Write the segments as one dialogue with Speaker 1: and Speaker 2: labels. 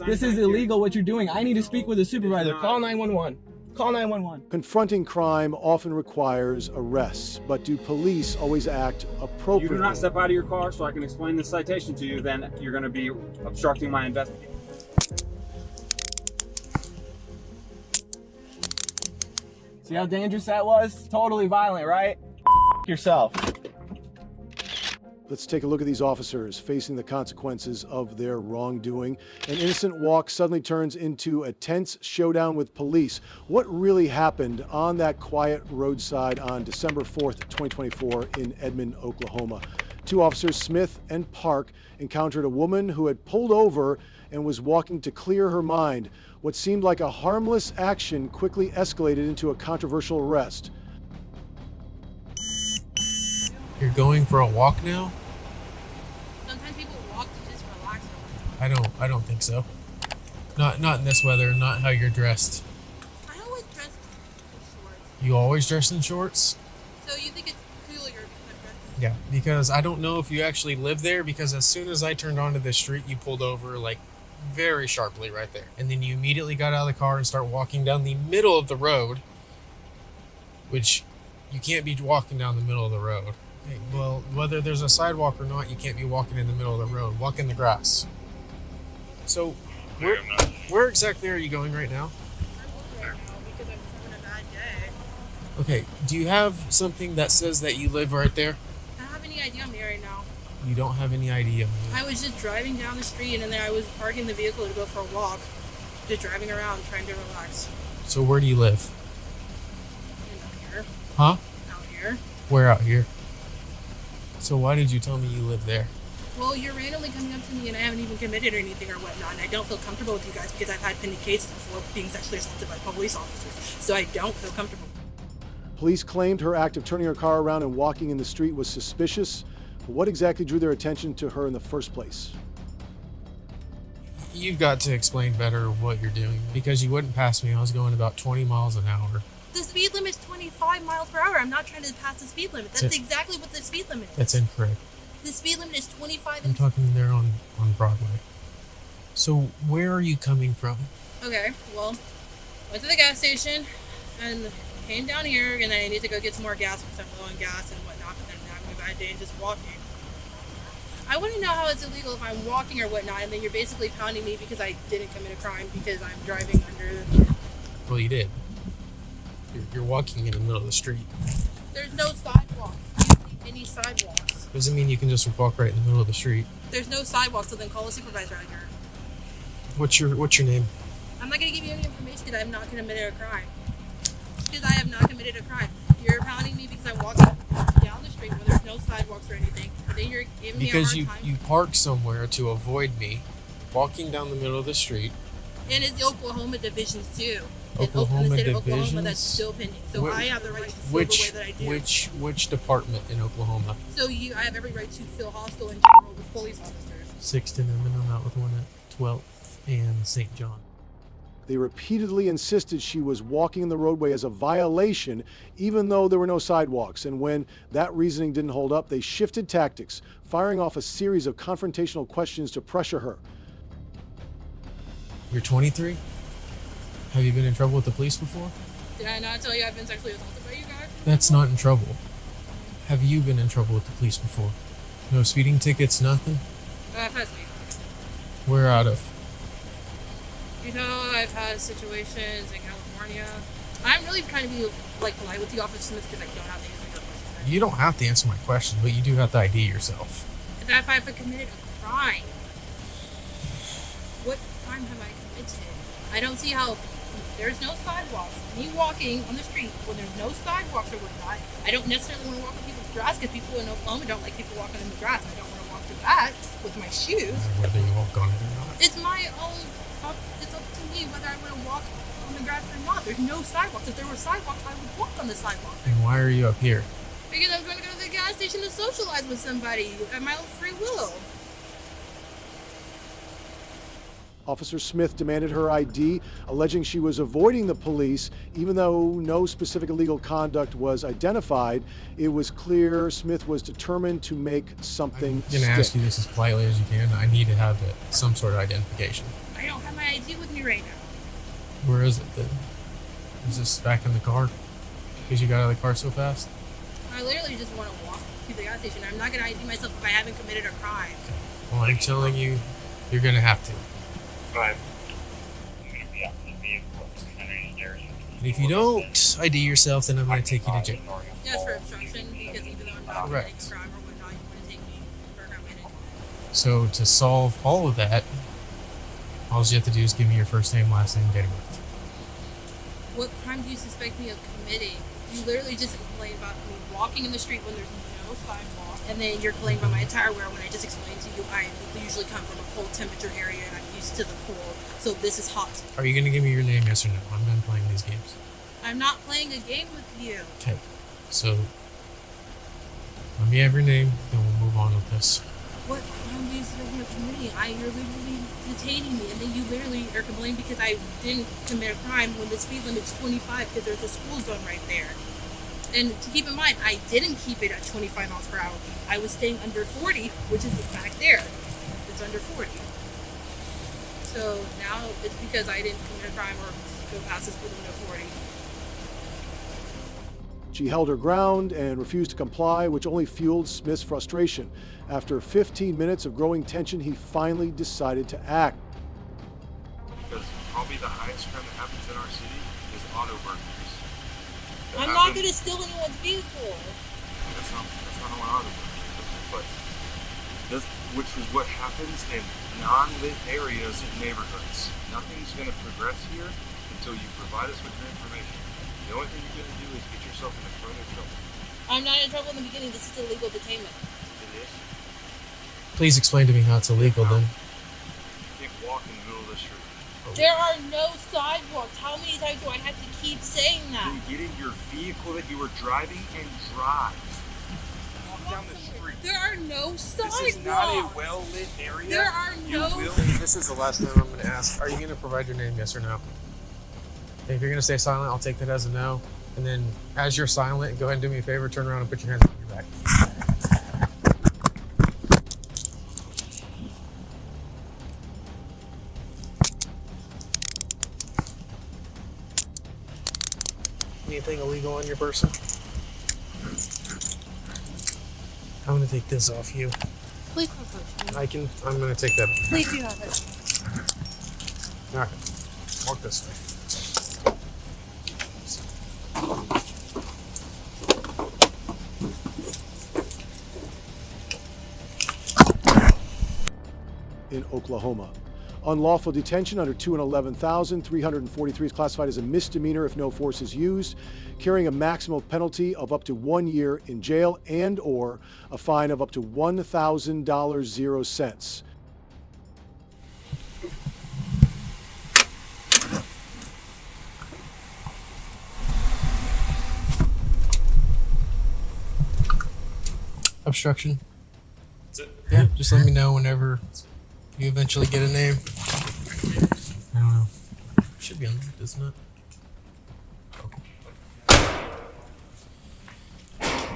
Speaker 1: This is illegal what you're doing. I need to speak with a supervisor. Call 911. Call 911.
Speaker 2: Confronting crime often requires arrests, but do police always act appropriately?
Speaker 3: If you do not step out of your car so I can explain the citation to you, then you're going to be obstructing my investigation.
Speaker 1: See how dangerous that was? Totally violent, right? Yourself.
Speaker 2: Let's take a look at these officers facing the consequences of their wrongdoing. An innocent walk suddenly turns into a tense showdown with police. What really happened on that quiet roadside on December 4th, 2024 in Edmond, Oklahoma? Two officers, Smith and Park, encountered a woman who had pulled over and was walking to clear her mind. What seemed like a harmless action quickly escalated into a controversial arrest.
Speaker 4: You're going for a walk now?
Speaker 5: Sometimes people walk to just relax.
Speaker 4: I don't think so. Not in this weather, not how you're dressed.
Speaker 5: I always dress in shorts.
Speaker 4: You always dress in shorts?
Speaker 5: So you think it's cooler because I'm dressed?
Speaker 4: Yeah, because I don't know if you actually live there, because as soon as I turned onto this street, you pulled over like very sharply right there. And then you immediately got out of the car and start walking down the middle of the road, which you can't be walking down the middle of the road. Okay, well, whether there's a sidewalk or not, you can't be walking in the middle of the road. Walk in the grass. So, where exactly are you going right now?
Speaker 5: I'm right now because I'm just having a bad day.
Speaker 4: Okay, do you have something that says that you live right there?
Speaker 5: I don't have any idea I'm here right now.
Speaker 4: You don't have any idea.
Speaker 5: I was just driving down the street and then I was parking the vehicle to go for a walk. Just driving around trying to relax.
Speaker 4: So where do you live?
Speaker 5: Out here.
Speaker 4: Huh?
Speaker 5: Out here.
Speaker 4: Where out here? So why did you tell me you live there?
Speaker 5: Well, you're randomly coming up to me and I haven't even committed anything or whatnot, and I don't feel comfortable with you guys because I've had pending cases before being sexually assaulted by police officers, so I don't feel comfortable.
Speaker 2: Police claimed her act of turning her car around and walking in the street was suspicious. But what exactly drew their attention to her in the first place?
Speaker 4: You've got to explain better what you're doing, because you wouldn't pass me. I was going about 20 miles an hour.
Speaker 5: The speed limit is 25 miles per hour. I'm not trying to pass the speed limit. That's exactly what the speed limit is.
Speaker 4: That's incorrect.
Speaker 5: The speed limit is 25.
Speaker 4: I'm talking there on Broadway. So where are you coming from?
Speaker 5: Okay, well, went to the gas station and came down here, and then I need to go get some more gas because I'm low on gas and whatnot, but then I'm having a bad day and just walking. I want to know how it's illegal if I'm walking or whatnot, and then you're basically pounding me because I didn't commit a crime because I'm driving under.
Speaker 4: Well, you did. You're walking in the middle of the street.
Speaker 5: There's no sidewalk. You don't need any sidewalks.
Speaker 4: Doesn't mean you can just walk right in the middle of the street.
Speaker 5: There's no sidewalk, so then call a supervisor out here.
Speaker 4: What's your name?
Speaker 5: I'm not going to give you any information because I have not committed a crime. Because I have not committed a crime. You're pounding me because I'm walking down the street where there's no sidewalks or anything. And then you're giving me a hard time.
Speaker 4: Because you parked somewhere to avoid me walking down the middle of the street.
Speaker 5: And it's the Oklahoma divisions too.
Speaker 4: Oklahoma
Speaker 5: in the state of
Speaker 4: divisions?
Speaker 5: Oklahoma, that's still pending. So I have the right to feel the way that I do.
Speaker 4: Which department in Oklahoma?
Speaker 5: So I have every right to feel hostile in general with police officers.
Speaker 4: 6th and then I'm out with one at 12th and St. John.
Speaker 2: They repeatedly insisted she was walking in the roadway as a violation, even though there were no sidewalks. And when that reasoning didn't hold up, they shifted tactics, firing off a series of confrontational questions to pressure her.
Speaker 4: You're 23? Have you been in trouble with the police before?
Speaker 5: Did I not tell you I've been sexually assaulted by you guys?
Speaker 4: That's not in trouble. Have you been in trouble with the police before? No speeding tickets, nothing?
Speaker 5: I've had speed.
Speaker 4: Where out of?
Speaker 5: You know, I've had situations in California. I'm really trying to be polite with the officer Smith because I don't have to answer your questions.
Speaker 4: You don't have to answer my question, but you do have to ID yourself.
Speaker 5: If I've committed a crime, what crime have I committed? I don't see how there's no sidewalks. Me walking on the street when there's no sidewalks or whatnot, I don't necessarily want to walk in people's grass because people in Oklahoma don't like people walking in the grass. I don't want to walk through that with my shoes.
Speaker 4: Whether you walk on it or not.
Speaker 5: It's my own. It's up to me whether I want to walk on the grass or not. There's no sidewalks. If there were sidewalks, I would walk on the sidewalk.
Speaker 4: And why are you up here?
Speaker 5: Because I'm going to go to the gas station to socialize with somebody at my own free will.
Speaker 2: Officer Smith demanded her ID, alleging she was avoiding the police. Even though no specific illegal conduct was identified, it was clear Smith was determined to make something
Speaker 4: I'm going to ask you this as politely as you can. I need to have some sort of identification.
Speaker 5: I I don't have my ID with me right now.
Speaker 4: Where is it then? Is this back in the car? Because you got out of the car so fast?
Speaker 5: I literally just want to walk to the gas station. I'm not going to ID myself if I haven't committed a crime.
Speaker 4: Well, I'm telling you, you're going to have to.
Speaker 6: Right. You're going to be out in the vehicle underneath there.
Speaker 4: And if you don't ID yourself, then I'm going to take you to jail.
Speaker 5: Yes, for obstruction, because even though I'm not committing a crime or whatnot, you want to take me for a crime minute.
Speaker 4: So to solve all of that, all you have to do is give me your first name, last name, date of birth.
Speaker 5: What crime do you suspect me of committing? You literally just complained about me walking in the street when there's no sidewalk, and then you're complaining about my attire wear when I just explained to you I usually come from a cold temperature area and I'm used to the cold, so this is hot.
Speaker 4: Are you going to give me your name, yes or no? I'm done playing these games.
Speaker 5: I'm not playing a game with you.
Speaker 4: Okay, so let me have your name, then we'll move on with this.
Speaker 5: What crime do you suspect me of committing? You're literally detaining me, and then you literally are complaining because I didn't commit a crime when the speed limit is 25 because there's a school zone right there. And to keep in mind, I didn't keep it at 25 miles per hour. I was staying under 40, which is back there. It's under 40. So now it's because I didn't commit a crime or go past the speed limit of 40.
Speaker 2: She held her ground and refused to comply, which only fueled Smith's frustration. After 15 minutes of growing tension, he finally decided to act.
Speaker 7: Because probably the highest crime that happens in our city is auto burglaries.
Speaker 5: I'm not going to steal anyone's vehicle.
Speaker 7: That's not what auto burglaries is, but which is what happens in non-lit areas in neighborhoods. Nothing's going to progress here until you provide us with your information. The only thing you're going to do is get yourself in further trouble.
Speaker 5: I'm not in trouble in the beginning. This is illegal detainment.
Speaker 7: It is.
Speaker 4: Please explain to me how it's illegal then.
Speaker 7: You can't walk in the middle of the street.
Speaker 5: There are no sidewalks. How many times do I have to keep saying that?
Speaker 7: Then get in your vehicle that you were driving and drive. Walk down the street.
Speaker 5: There are no sidewalks.
Speaker 7: This is not a well-lit area.
Speaker 5: There are no.
Speaker 4: This is the last time I'm going to ask. Are you going to provide your name, yes or no? If you're going to stay silent, I'll take that as a no. And then, as you're silent, go ahead and do me a favor, turn around and put your hands on your back. Anything illegal on your person? I'm going to take this off you.
Speaker 5: Please don't touch me.
Speaker 4: I'm going to take that.
Speaker 5: Please do not touch me.
Speaker 4: All right. Walk this way.
Speaker 2: In Oklahoma. Unlawful detention under 211,343 is classified as a misdemeanor if no force is used, carrying a maximum penalty of up to 1 year in jail and or a fine of up to $1,000 0 cents.
Speaker 4: Obstruction.
Speaker 7: That's it.
Speaker 4: Yeah, just let me know whenever you eventually get a name. I don't know. Should be unlocked, isn't it?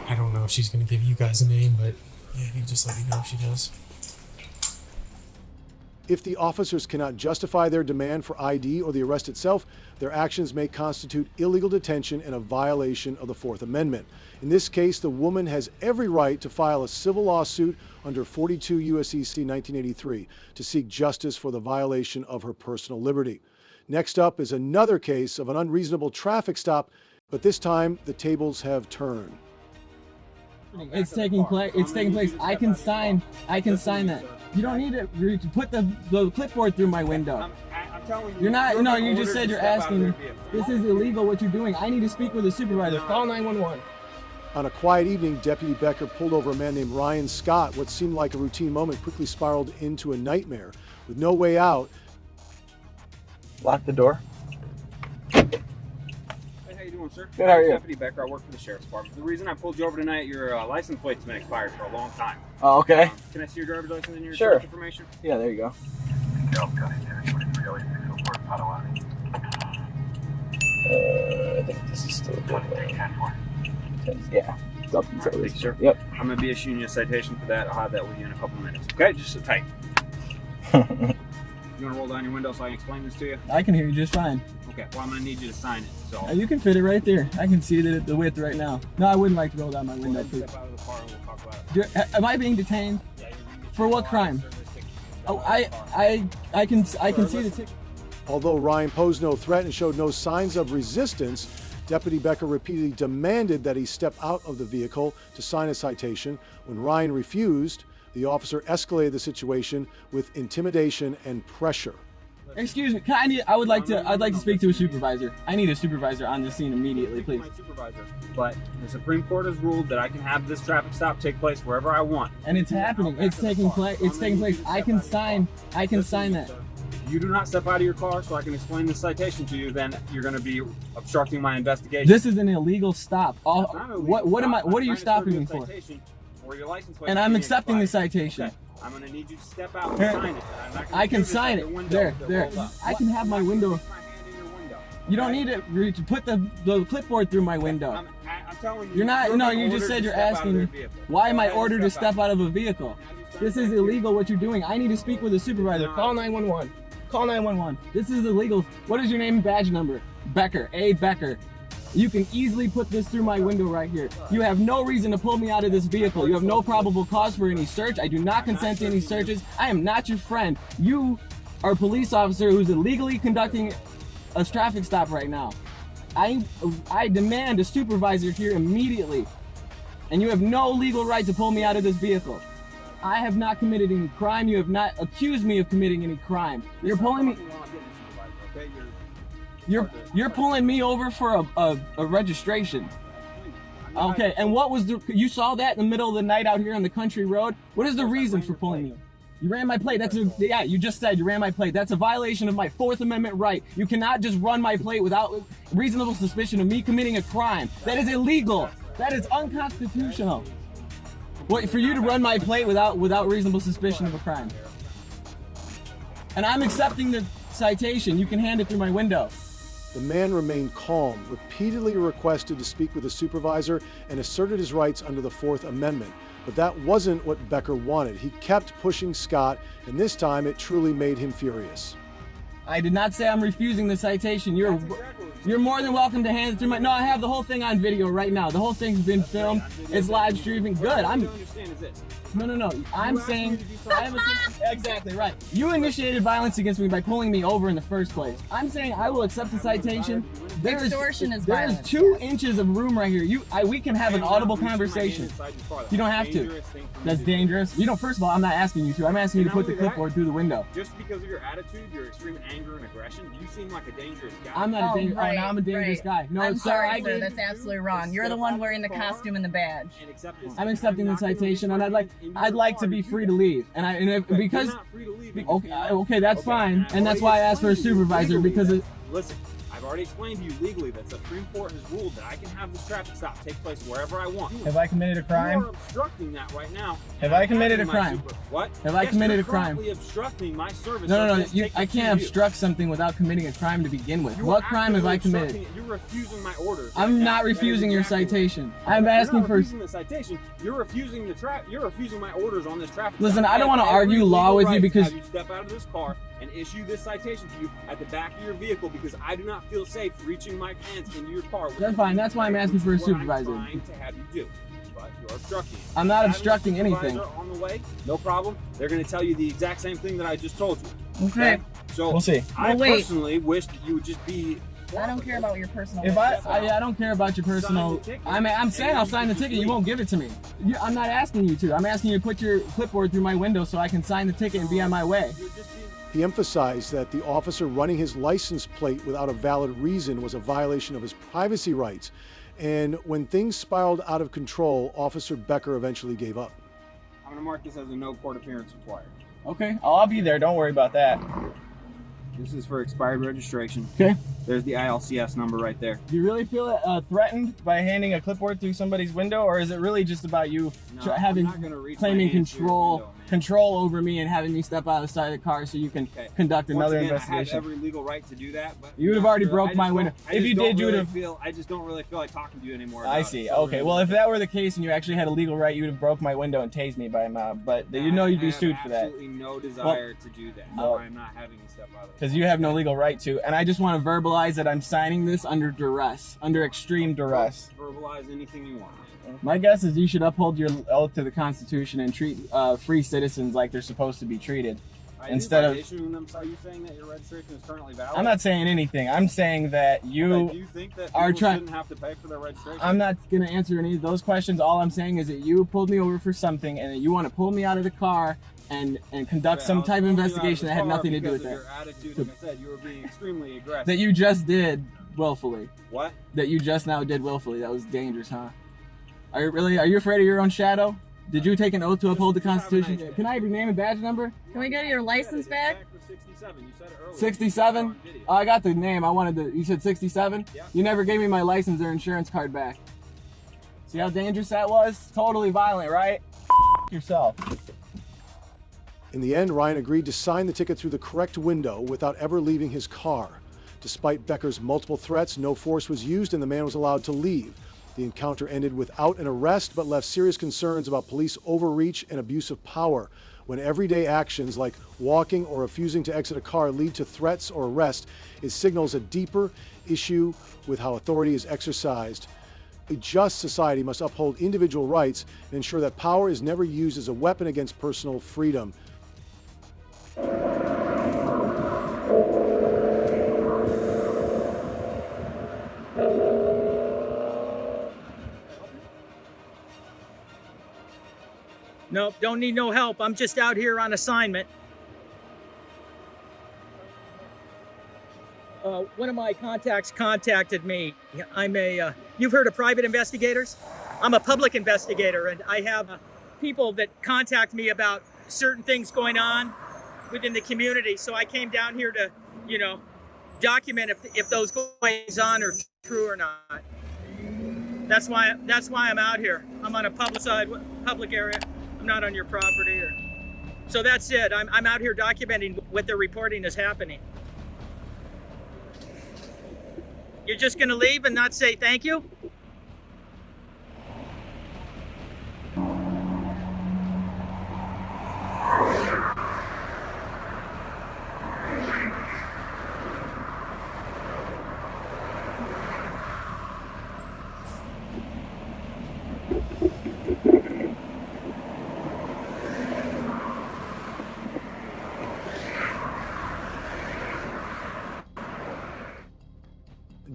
Speaker 4: I don't know if she's going to give you guys a name, but yeah, you just let me know if she does.
Speaker 2: If the officers cannot justify their demand for ID or the arrest itself, their actions may constitute illegal detention and a violation of the Fourth Amendment. In this case, the woman has every right to file a civil lawsuit under 42 U.S.C. 1983 to seek justice for the violation of her personal liberty. Next up is another case of an unreasonable traffic stop, but this time the tables have turned.
Speaker 1: It's taking place. I can sign that. You don't need to put the clipboard through my window.
Speaker 3: I'm telling you.
Speaker 1: You're not. No, you just
Speaker 3: ordered
Speaker 1: said
Speaker 3: to
Speaker 1: you're
Speaker 3: step out of
Speaker 1: asking me.
Speaker 3: your vehicle.
Speaker 1: This is illegal. What you're doing. I need to speak with a supervisor. Call 911.
Speaker 2: On a quiet evening, Deputy Becker pulled over a man named Ryan Scott. What seemed like a routine moment quickly spiraled into a nightmare. With no way out,
Speaker 8: Lock the door.
Speaker 3: Hey, how you doing, sir?
Speaker 8: Good, how are you?
Speaker 3: Deputy Becker. I work for the Sheriff's Department. The reason I pulled you over tonight, your license plate's been expired for a long time.
Speaker 8: Oh, okay.
Speaker 3: Can I see your driver's license and your
Speaker 8: Sure.
Speaker 3: insurance information?
Speaker 8: Yeah, there you go. I think this is still good. Yeah. It's up until
Speaker 3: Thank
Speaker 8: this.
Speaker 3: you, sir.
Speaker 8: Yep.
Speaker 3: I'm going to be issuing you a citation for that. I'll have that with you in a couple minutes. Okay? Just sit tight. You want to roll down your window so I can explain this to you?
Speaker 1: I can hear you just fine.
Speaker 3: Okay, well, I'm going to need you to sign it. So
Speaker 1: You can fit it right there. I can see the width right now. No, I wouldn't like to roll down my
Speaker 3: go
Speaker 1: window,
Speaker 3: ahead and
Speaker 1: please.
Speaker 3: step out of the car and we'll talk about it.
Speaker 1: Am I being detained?
Speaker 3: Yeah, you're gonna get
Speaker 1: For what crime?
Speaker 3: service ticket.
Speaker 1: Oh, I can see the ticket.
Speaker 2: Although Ryan posed no threat and showed no signs of resistance, Deputy Becker repeatedly demanded that he step out of the vehicle to sign a citation. When Ryan refused, the officer escalated the situation with intimidation and pressure.
Speaker 1: Excuse me. I'd like to speak to a supervisor. I need a supervisor on the scene immediately, please.
Speaker 3: My supervisor. But the Supreme Court has ruled that I can have this traffic stop take place wherever I want.
Speaker 1: And it's happening. It's taking place. It's taking place. I can sign that.
Speaker 3: If you do not step out of your car so I can explain this citation to you, then you're going to be obstructing my investigation.
Speaker 1: This is an illegal stop.
Speaker 3: It's not an illegal stop.
Speaker 1: What are you
Speaker 3: I'm trying to
Speaker 1: stopping me
Speaker 3: serve you a
Speaker 1: for?
Speaker 3: citation or your license plate
Speaker 1: And
Speaker 3: is
Speaker 1: I'm
Speaker 3: being
Speaker 1: accepting the
Speaker 3: expired.
Speaker 1: citation.
Speaker 3: Okay. I'm going to need you to step out and
Speaker 1: Here.
Speaker 3: sign it. I'm not gonna
Speaker 1: I
Speaker 3: do
Speaker 1: can
Speaker 3: this
Speaker 1: sign
Speaker 3: at the
Speaker 1: it.
Speaker 3: window
Speaker 1: There,
Speaker 3: with it
Speaker 1: there.
Speaker 3: rolled up.
Speaker 1: I can have my window.
Speaker 3: Stick my hand in your window.
Speaker 1: You don't
Speaker 3: Okay?
Speaker 1: need to put the clipboard through my window.
Speaker 3: I'm telling you.
Speaker 1: You're not. No, you
Speaker 3: ordered
Speaker 1: just said
Speaker 3: to
Speaker 1: you're
Speaker 3: step out of
Speaker 1: asking
Speaker 3: their
Speaker 1: me.
Speaker 3: vehicle.
Speaker 1: Why am
Speaker 3: Go
Speaker 1: I
Speaker 3: ahead and
Speaker 1: ordered to step out of a vehicle? This is illegal what you're doing. I need to speak with a supervisor. Call 911. Call 911. This is illegal. What is your name and badge number? Becker. A. Becker. You can easily put this through my window right here. You have no reason to pull me out of this vehicle. You have no probable cause for any search. I do not consent to any searches. I am not your friend. You are a police officer who's illegally conducting a traffic stop right now. I demand a supervisor here immediately. And you have no legal right to pull me out of this vehicle. I have not committed any crime. You have not accused me of committing any crime. You're pulling me. You're pulling me over for a registration. Okay, and what was you saw that in the middle of the night out here on the country road? What is the reason for pulling me? You ran my plate. Yeah, you just said you ran my plate. That's a violation of my Fourth Amendment right. You cannot just run my plate without reasonable suspicion of me committing a crime. That is illegal. That is unconstitutional. What, for you to run my plate without reasonable suspicion of a crime? And I'm accepting the citation. You can hand it through my window.
Speaker 2: The man remained calm, repeatedly requested to speak with a supervisor, and asserted his rights under the Fourth Amendment. But that wasn't what Becker wanted. He kept pushing Scott, and this time it truly made him furious.
Speaker 1: I did not say I'm refusing the citation. You're more than welcome to hand it through my. No, I have the whole thing on video right now. The whole thing's been filmed. It's live streaming. Good.
Speaker 3: What I don't understand is this.
Speaker 1: No. I'm saying exactly right. You initiated violence against me by pulling me over in the first place. I'm saying I will accept the citation.
Speaker 9: Extortion is
Speaker 1: There is
Speaker 9: violence,
Speaker 1: 2 inches of room right here. We can have an audible conversation. You don't have to. That's dangerous. You know, first of all, I'm not asking you to. I'm asking you to put the clipboard through the window.
Speaker 3: Just because of your attitude, your extreme anger and aggression, you seem like a dangerous guy.
Speaker 1: I'm not a dangerous.
Speaker 9: right,
Speaker 1: now I'm a dangerous
Speaker 9: right.
Speaker 1: guy. No,
Speaker 9: I'm
Speaker 1: sir,
Speaker 9: sorry, sir. That's absolutely wrong. You're the one wearing the costume and the badge.
Speaker 1: I'm accepting the citation, and I'd like to be free to leave. Because okay, that's fine, and that's why I asked for a supervisor because
Speaker 3: Listen, I've already explained to you legally that the Supreme Court has ruled that I can have this traffic stop take place wherever I want.
Speaker 1: Have I committed a
Speaker 3: You
Speaker 1: crime?
Speaker 3: are obstructing that right now.
Speaker 1: Have I committed a crime?
Speaker 3: What?
Speaker 1: Have I committed a crime?
Speaker 3: You're obstructing my service.
Speaker 1: No. I can't obstruct something without committing a crime to begin with. What crime have I committed?
Speaker 3: You're refusing my orders.
Speaker 1: I'm not refusing your citation. I'm asking for.
Speaker 3: You're not refusing the citation. You're refusing You're refusing my orders on this traffic.
Speaker 1: Listen,
Speaker 3: stop.
Speaker 1: I don't want to
Speaker 3: have every
Speaker 1: argue law
Speaker 3: legal
Speaker 1: with
Speaker 3: right
Speaker 1: you
Speaker 3: to
Speaker 1: because
Speaker 3: have you step out of this car and issue this citation to you at the back of your vehicle because I do not feel safe reaching my hands into your car.
Speaker 1: That's fine. That's why I'm asking for a supervisor.
Speaker 3: What I'm trying to have you do, but you're obstructing.
Speaker 1: I'm not
Speaker 3: Having a
Speaker 1: obstructing anything.
Speaker 3: supervisor on the way, no problem. They're going to tell you the exact same thing that I just told you.
Speaker 9: Okay.
Speaker 3: So
Speaker 1: We'll see.
Speaker 3: I
Speaker 9: Well, wait.
Speaker 3: personally wish that you would just be.
Speaker 9: I don't care about your personal.
Speaker 1: If
Speaker 9: life.
Speaker 1: I don't care about your personal. I'm saying I'll sign the ticket. You won't give it to me. I'm not asking you to. I'm asking you to put your clipboard through my window so I can sign the ticket and be on my way.
Speaker 2: He emphasized that the officer running his license plate without a valid reason was a violation of his privacy rights. And when things spiraled out of control, Officer Becker eventually gave up.
Speaker 3: I'm going to mark this as a no court appearance required.
Speaker 1: Okay, I'll be there. Don't worry about that.
Speaker 3: This is for expired registration.
Speaker 1: Okay.
Speaker 3: There's the ILCS number right there.
Speaker 1: Do you really feel threatened by handing a clipboard through somebody's window, or is it really just about you
Speaker 3: No,
Speaker 1: having
Speaker 3: I'm not gonna reach
Speaker 1: claiming
Speaker 3: my hands through your window, man.
Speaker 1: control over me and having me step out of the side of the car so you can
Speaker 3: Okay.
Speaker 1: conduct another
Speaker 3: Once again,
Speaker 1: investigation?
Speaker 3: I have every legal right to do that, but
Speaker 1: You would have already broke my window. If you did, you would have.
Speaker 3: I just don't really feel like talking to you anymore.
Speaker 1: I
Speaker 3: about
Speaker 1: see.
Speaker 3: it. So
Speaker 1: Okay. Well, if that were the case and you actually had a legal right, you would have broke my window and tased me by a mob. But you know you'd be sued for that.
Speaker 3: I have absolutely no desire to do that.
Speaker 1: Well,
Speaker 3: I'm not having you step out of it.
Speaker 1: Because you have no legal right to. And I just want to verbalize that I'm signing this under duress, under extreme duress.
Speaker 3: Verbalize anything you want.
Speaker 1: My guess is you should uphold your oath to the Constitution and treat free citizens like they're supposed to be treated. Instead of
Speaker 3: issuing them, are you saying that your registration is currently valid?
Speaker 1: I'm not saying anything. I'm saying that you
Speaker 3: Okay, do you think that people shouldn't have to pay for their registration?
Speaker 1: I'm not going to answer any of those questions. All I'm saying is that you pulled me over for something and that you want to pull me out of the car and conduct some type of investigation that had nothing to do with that.
Speaker 3: Your attitude, like I said, you were being extremely aggressive.
Speaker 1: That you just did willfully.
Speaker 3: What?
Speaker 1: That you just now did willfully. That was dangerous, huh? Are you afraid of your own shadow? Did you take an oath to uphold the Constitution? Can I have your name and badge number?
Speaker 9: Can we go to your license back?
Speaker 3: 67. You said it earlier.
Speaker 1: 67? Oh, I got the name. I wanted the. You said 67?
Speaker 3: Yeah.
Speaker 1: You never gave me my license or insurance card back. See how dangerous that was? Totally violent, right? Yourself.
Speaker 2: In the end, Ryan agreed to sign the ticket through the correct window without ever leaving his car. Despite Becker's multiple threats, no force was used and the man was allowed to leave. The encounter ended without an arrest, but left serious concerns about police overreach and abuse of power. When everyday actions like walking or refusing to exit a car lead to threats or arrest, it signals a deeper issue with how authority is exercised. A just society must uphold individual rights and ensure that power is never used as a weapon against personal freedom.
Speaker 10: Nope, don't need no help. I'm just out here on assignment. One of my contacts contacted me. You've heard of private investigators? I'm a public investigator, and I have people that contact me about certain things going on within the community. So I came down here to, document if those goings on are true or not. That's why I'm out here. I'm on a public area. I'm not on your property. So that's it. I'm out here documenting what they're reporting is happening. You're just gonna leave and not say thank you?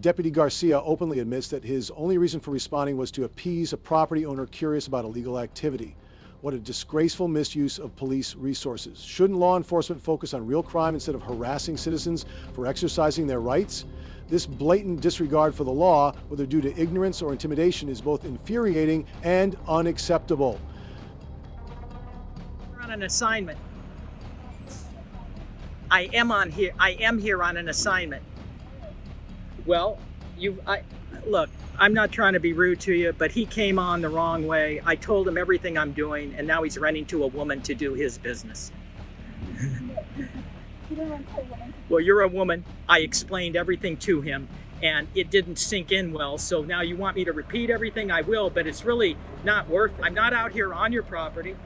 Speaker 2: Deputy Garcia openly admits that his only reason for responding was to appease a property owner curious about illegal activity. What a disgraceful misuse of police resources. Shouldn't law enforcement focus on real crime instead of harassing citizens for exercising their rights? This blatant disregard for the law, whether due to ignorance or intimidation, is both infuriating and unacceptable.
Speaker 10: We're on an assignment. I am here on an assignment. Well, look, I'm not trying to be rude to you, but he came on the wrong way. I told him everything I'm doing, and now he's running to a woman to do his business. Well, you're a woman. I explained everything to him, and it didn't sink in well. So now you want me to repeat everything? I will, but it's really not worth it. I'm not out here on your property.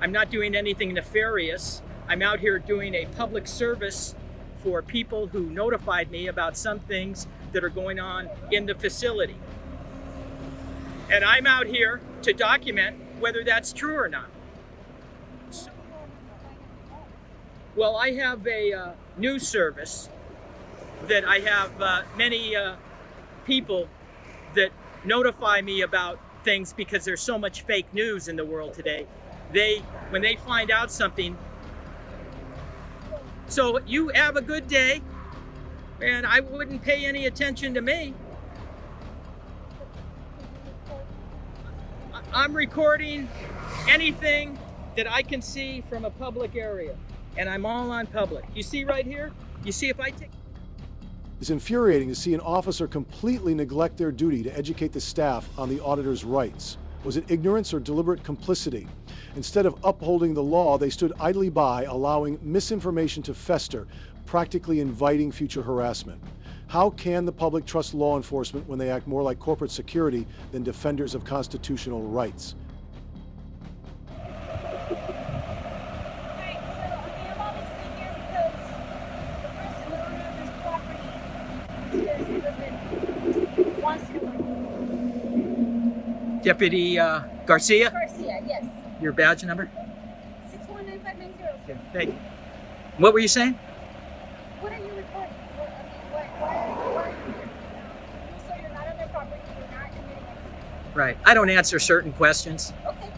Speaker 10: I'm not doing anything nefarious. I'm out here doing a public service for people who notified me about some things that are going on in the facility. And I'm out here to document whether that's true or not. Well, I have a news service that I have many people that notify me about things because there's so much fake news in the world today. When they find out something, so you have a good day, and I wouldn't pay any attention to me. I'm recording anything that I can see from a public area, and I'm all on public. You see right here? You see if I take...
Speaker 2: It's infuriating to see an officer completely neglect their duty to educate the staff on the auditor's rights. Was it ignorance or deliberate complicity? Instead of upholding the law, they stood idly by, allowing misinformation to fester, practically inviting future harassment. How can the public trust law enforcement when they act more like corporate security than defenders of constitutional rights?
Speaker 10: Deputy Garcia?
Speaker 11: Garcia, yes.
Speaker 10: Your badge number?
Speaker 11: 619590.
Speaker 10: Okay, thank you. What were you saying?
Speaker 11: What are you recording? Why are you here? So you're not on their property, you're not committing anything.
Speaker 10: Right. I don't answer certain questions.
Speaker 11: Okay.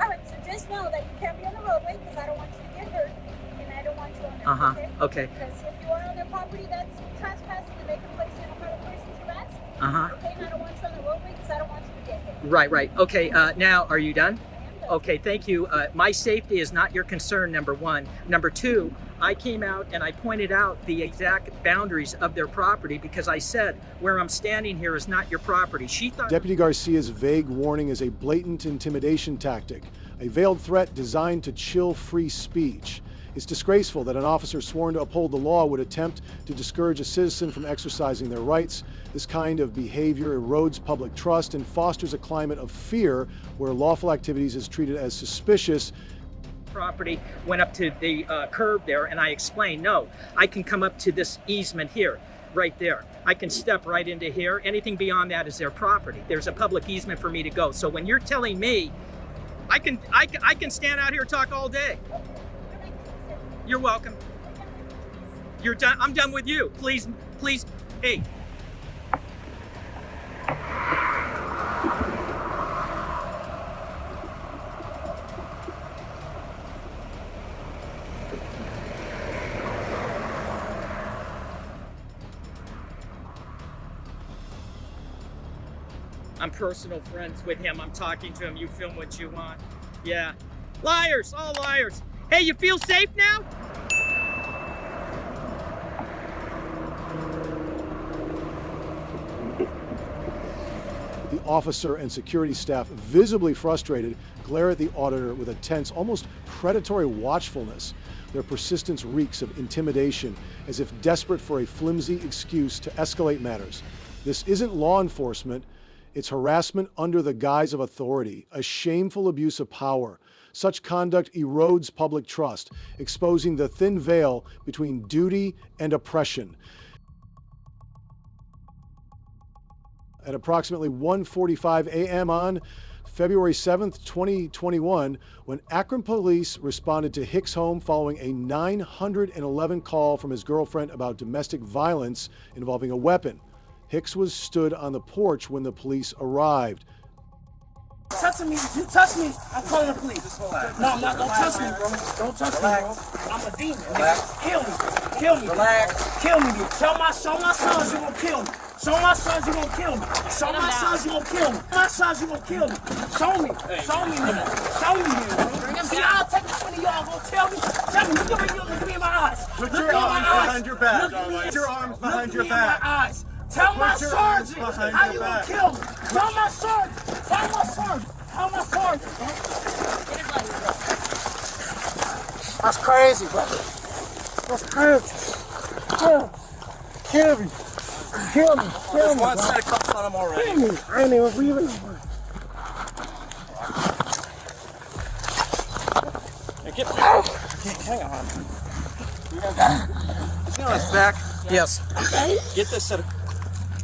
Speaker 11: All right, so just know that you can't be on the roadway because I don't want you to get hurt and I don't want you on there.
Speaker 10: Uh-huh.
Speaker 11: Okay?
Speaker 10: Okay.
Speaker 11: Because if you are on their property, that's trespassing and they can place you in a private person's arrest.
Speaker 10: Uh-huh.
Speaker 11: Okay, and I don't want you on the roadway because I don't want you to get hit.
Speaker 10: Right. Okay, now, are you done?
Speaker 11: I am done.
Speaker 10: Okay, thank you. My safety is not your concern, number one. Number two, I came out and I pointed out the exact boundaries of their property because I said, where I'm standing here is not your property. She thought...
Speaker 2: Deputy Garcia's vague warning is a blatant intimidation tactic, a veiled threat designed to chill free speech. It's disgraceful that an officer sworn to uphold the law would attempt to discourage a citizen from exercising their rights. This kind of behavior erodes public trust and fosters a climate of fear where lawful activities is treated as suspicious.
Speaker 10: Property went up to the curb there, and I explained, no, I can come up to this easement here, right there. I can step right into here. Anything beyond that is their property. There's a public easement for me to go. So when you're telling me, I can stand out here and talk all day. You're welcome. You're done. I'm done with you. Please, hey. I'm personal friends with him. I'm talking to him. You film what you want. Yeah. Liars, all liars. Hey, you feel safe now?
Speaker 2: The officer and security staff, visibly frustrated, glare at the auditor with a tense, almost predatory watchfulness. Their persistence reeks of intimidation, as if desperate for a flimsy excuse to escalate matters. This isn't law enforcement, it's harassment under the guise of authority, a shameful abuse of power. Such conduct erodes public trust, exposing the thin veil between duty and oppression. At approximately 1:45 a.m. on February 7th, 2021, when Akron police responded to Hicks' home following a 911 call from his girlfriend about domestic violence involving a weapon. Hicks was stood on the porch when the police arrived.
Speaker 12: Touching me, you touch me, I'm calling the police. No, I'm not, don't touch me, bro. Don't touch me, bro. I'm a demon. Kill me. Kill me. Relax. Kill me. Show my sons you gonna kill me. Show my sons you gonna kill me. Show my sons you gonna kill me. My sons you gonna kill me. Show me. Show me, man. Show me, man. See, I'll take this one of y'all gonna tell me. Tell me, look me in my eyes.
Speaker 13: Put your arms behind your back. Put your arms behind your back.
Speaker 12: Look me in my eyes. Tell my sergeant how you gonna kill me. Tell my sergeant. Tell my sergeant. Tell my sergeant. That's crazy, brother. That's crazy. Kill me. Kill me. Kill me.
Speaker 13: One set of cuffs on him already.
Speaker 12: Kill me. I ain't even breathing.
Speaker 13: Get hang on. Is he on his back?
Speaker 10: Yes.
Speaker 13: Get this set of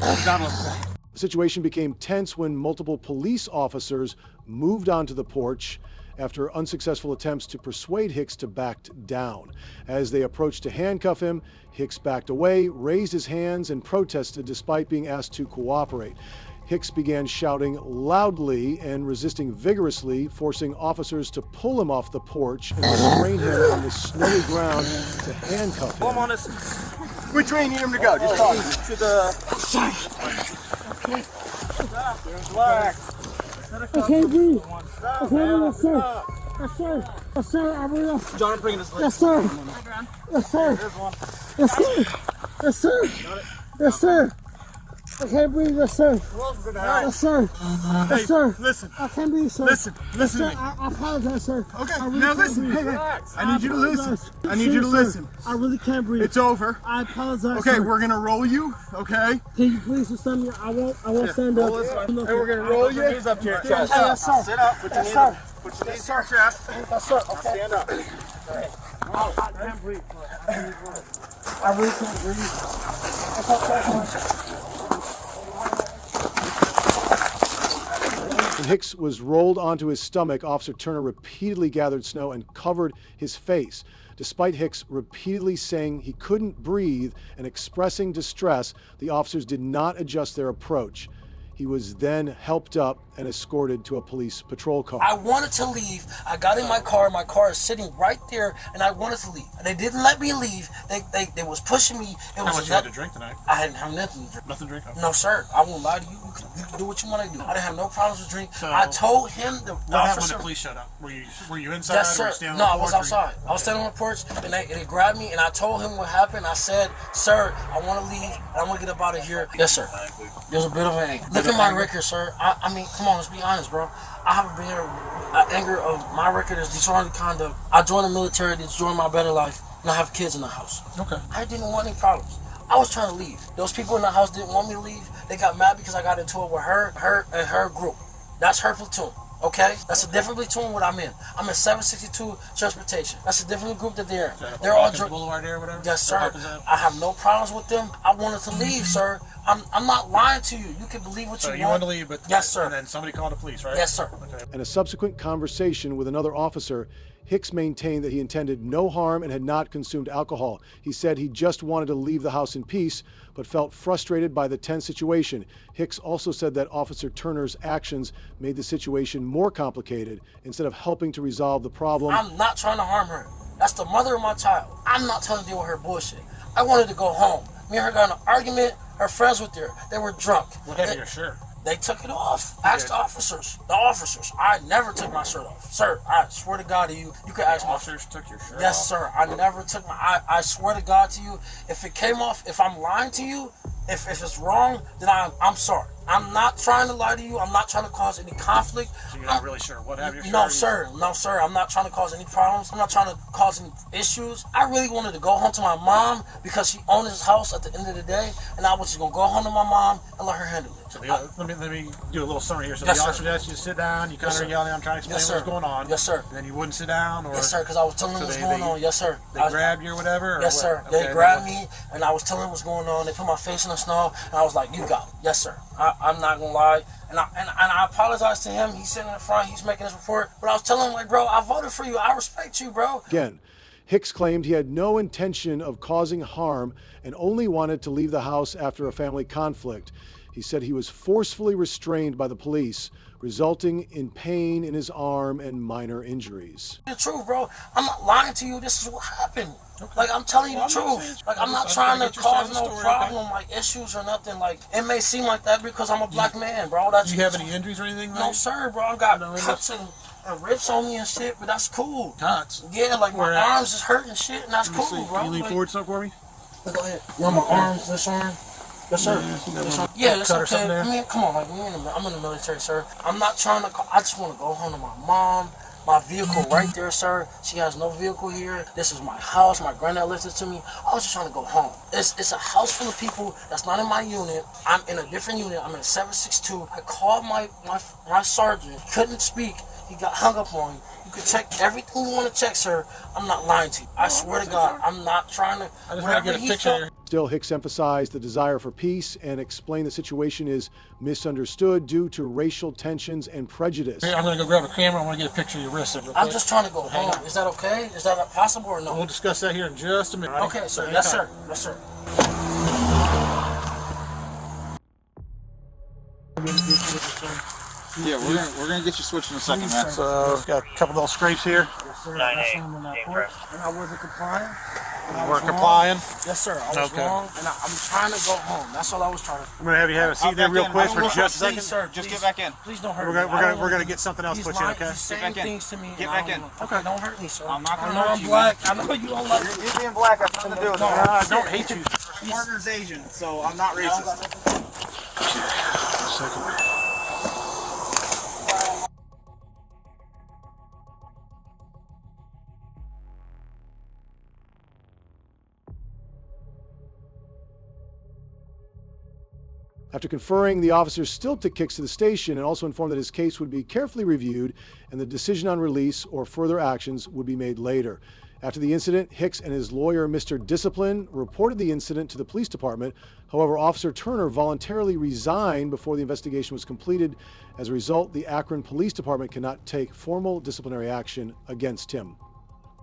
Speaker 2: The situation became tense when multiple police officers moved onto the porch after unsuccessful attempts to persuade Hicks to back down. As they approached to handcuff him, Hicks backed away, raised his hands, and protested despite being asked to cooperate. Hicks began shouting loudly and resisting vigorously, forcing officers to pull him off the porch and restrain him on the snowy ground to handcuff him.
Speaker 13: pull him on this. Which way you need him to go? Just talk to the.
Speaker 12: Okay.
Speaker 13: Stop. There's relax.
Speaker 12: I can't breathe. I can't breathe. Yes, sir. Yes, sir. Yes, sir. I will.
Speaker 13: John, I'm bringing this leg.
Speaker 12: Yes, sir. Yes, sir.
Speaker 13: There's one.
Speaker 12: Yes, sir. Yes, sir. Yes, sir. I can't breathe. Yes, sir. Yes, sir. Yes, sir.
Speaker 13: Listen.
Speaker 12: I can't breathe, sir.
Speaker 13: Listen to me.
Speaker 12: I apologize, sir.
Speaker 13: Okay,
Speaker 12: I really
Speaker 13: now
Speaker 12: can't
Speaker 13: listen.
Speaker 12: breathe.
Speaker 13: Hey, I need you to listen. I need you to
Speaker 12: Seriously,
Speaker 13: listen.
Speaker 12: I really can't breathe.
Speaker 13: It's over.
Speaker 12: I apologize.
Speaker 13: Okay,
Speaker 12: sir.
Speaker 13: we're gonna roll you. Okay.
Speaker 12: Can you please just stand me? I won't stand up.
Speaker 13: And we're gonna roll you.
Speaker 12: Knees up to your chest.
Speaker 13: Yes, sir. Sit up. Put your
Speaker 12: Yes,
Speaker 13: knees
Speaker 12: sir.
Speaker 13: up. Put your knees to your chest.
Speaker 12: Yes, sir. Okay.
Speaker 13: Stand up.
Speaker 12: I can't breathe. I really can't breathe. It's okay.
Speaker 2: When Hicks was rolled onto his stomach, Officer Turner repeatedly gathered snow and covered his face. Despite Hicks repeatedly saying he couldn't breathe and expressing distress, the officers did not adjust their approach. He was then helped up and escorted to a police patrol car.
Speaker 12: I wanted to leave. I got in my car. My car is sitting right there, and I wanted to leave. They didn't let me leave. They was pushing me.
Speaker 14: How much you had to drink tonight?
Speaker 12: I didn't have nothing to drink.
Speaker 14: Nothing to drink? Okay.
Speaker 12: No, sir. I won't lie to you. You can do what you want to do. I didn't have no problems with drink. I told him the
Speaker 14: What happened when
Speaker 12: officer.
Speaker 14: the police showed up? Were you inside?
Speaker 12: Yes,
Speaker 14: or
Speaker 12: sir.
Speaker 14: were you standing
Speaker 12: No,
Speaker 14: on
Speaker 12: I
Speaker 14: the
Speaker 12: was
Speaker 14: porch, or
Speaker 12: outside. I was standing on the porch, and they grabbed me, and I told him what happened. I said, "Sir, I want to leave, and I'm gonna get up out of here." Yes, sir. There's a bit of an anger. Look at my record, sir. I mean, come on, let's be honest, bro. I have a bit of anger of my record is disorderly conduct. I joined the military to join my better life, and I have kids in the house.
Speaker 14: Okay.
Speaker 12: I didn't want any problems. I was trying to leave. Those people in the house didn't want me to leave. They got mad because I got into it with her and her group. That's her platoon. Okay? That's a different platoon what I'm in. I'm in 762 Transportation. That's a different group that they're in. They're all drunk.
Speaker 14: Boulevard there or whatever?
Speaker 12: Yes, sir. I have no problems with them. I wanted to leave, sir. I'm not lying to you. You can believe what
Speaker 14: So
Speaker 12: you
Speaker 14: you
Speaker 12: want.
Speaker 14: wanted to leave, but
Speaker 12: yes, sir.
Speaker 14: And then somebody called the police, right?
Speaker 12: Yes, sir.
Speaker 14: Okay.
Speaker 2: In a subsequent conversation with another officer, Hicks maintained that he intended no harm and had not consumed alcohol. He said he just wanted to leave the house in peace, but felt frustrated by the tense situation. Hicks also said that Officer Turner's actions made the situation more complicated instead of helping to resolve the problem.
Speaker 12: I'm not trying to harm her. That's the mother of my child. I'm not trying to deal with her bullshit. I wanted to go home. Me and her got in an argument. Her friends were there. They were drunk.
Speaker 14: What happened to your shirt?
Speaker 12: They took it off. Ask the officers. The officers. I never took my shirt off. Sir, I swear to God to you, you can ask
Speaker 14: The
Speaker 12: my
Speaker 14: officers took your shirt
Speaker 12: Yes,
Speaker 14: off?
Speaker 12: sir. I never took my I swear to God to you, if it came off, if I'm lying to you, if it's wrong, then I'm sorry. I'm not trying to lie to you. I'm not trying to cause any conflict.
Speaker 14: So you're not really sure what happened to your
Speaker 12: No,
Speaker 14: shirt?
Speaker 12: sir. No, sir. I'm not trying to cause any problems. I'm not trying to cause any issues. I really wanted to go home to my mom because she owned this house at the end of the day, and I was just going to go home to my mom and let her handle it.
Speaker 14: So let me do a little summary here. So
Speaker 12: Yes,
Speaker 14: the
Speaker 12: sir.
Speaker 14: officer asked you to sit down. You kind
Speaker 12: Yes,
Speaker 14: of
Speaker 12: sir.
Speaker 14: yelling, I'm trying to explain
Speaker 12: Yes,
Speaker 14: what's
Speaker 12: sir.
Speaker 14: going on.
Speaker 12: Yes, sir.
Speaker 14: And then you wouldn't sit down? Or
Speaker 12: Yes, sir, because I was telling them what's going on. Yes, sir.
Speaker 14: They grabbed you or whatever? Or
Speaker 12: Yes,
Speaker 14: what?
Speaker 12: sir.
Speaker 14: Okay,
Speaker 12: They grabbed me, and I was telling them what's going on. They put my face in the snow, and I was like, you got it. Yes, sir. I'm not going to lie. And I apologize to him. He's sitting in the front. He's making his report. But I was telling him, like, bro, I voted for you. I respect you, bro.
Speaker 2: Again, Hicks claimed he had no intention of causing harm and only wanted to leave the house after a family conflict. He said he was forcefully restrained by the police, resulting in pain in his arm and minor injuries.
Speaker 12: The truth, bro. I'm not lying to you. This is what happened. Okay. Like, I'm telling you the truth. Like, I'm not trying to cause no problem, like issues or nothing. Like, it may seem like that because I'm a black man, bro. That's
Speaker 14: Do you have any injuries or anything?
Speaker 12: No, sir, bro. I got cuts and rips on me and shit, but that's cool.
Speaker 14: Cuts?
Speaker 12: Yeah, like my arms is hurting shit, and that's cool, bro.
Speaker 14: Can you lean
Speaker 12: like,
Speaker 14: forward some for me?
Speaker 12: Go ahead. You want my arms, this arm? Yes, sir. Yeah, that's okay. I mean, come on, like I'm in the military, sir. I'm not trying to. I just want to go home to my mom. My vehicle right there, sir. She has no vehicle here. This is my house. My granddad left it to me. I was just trying to go home. It's a house full of people that's not in my unit. I'm in a different unit. I'm in 762. I called my sergeant. He couldn't speak. He got hung up on me. You can check everything you want to check, sir. I'm not lying to you. I swear to God, I'm not trying to.
Speaker 14: I just want to get a picture.
Speaker 2: Still, Hicks emphasized the desire for peace and explained the situation is misunderstood due to racial tensions and prejudice.
Speaker 14: Here, I'm going to go grab a camera. I want to get a picture of your wrist.
Speaker 12: I'm just trying to go home. Is that okay? Is that possible or no?
Speaker 14: We'll discuss that here in just a minute. Right?
Speaker 12: Okay, sir. Yes, sir. Yes, sir.
Speaker 15: Yeah, we're gonna get you switched in a second, man.
Speaker 14: So got a couple little scrapes here.
Speaker 12: Yes, sir. I signed on that part, and I wasn't complying.
Speaker 14: You weren't complying?
Speaker 12: Yes, sir. I was wrong, and I'm trying to go home. That's all I was trying to.
Speaker 14: I'm gonna have you have a seat there real quick for just a second.
Speaker 12: Please, sir.
Speaker 15: Just get back in.
Speaker 12: Please don't hurt me.
Speaker 14: We're gonna get something else put you in, okay?
Speaker 12: He's saying things to me.
Speaker 15: Get back in.
Speaker 12: Okay, don't hurt me, sir.
Speaker 15: I'm not gonna
Speaker 12: I know
Speaker 15: hurt
Speaker 12: I'm
Speaker 15: you.
Speaker 12: black. I know you don't like
Speaker 15: You being black has nothing to do with it.
Speaker 14: I don't hate you.
Speaker 15: My partner's Asian, so I'm not racist.
Speaker 2: After conferring, the officers still took Hicks to the station and also informed that his case would be carefully reviewed and the decision on release or further actions would be made later. After the incident, Hicks and his lawyer, Mr. Discipline, reported the incident to the police department. However, Officer Turner voluntarily resigned before the investigation was completed. As a result, the Akron Police Department cannot take formal disciplinary action against him.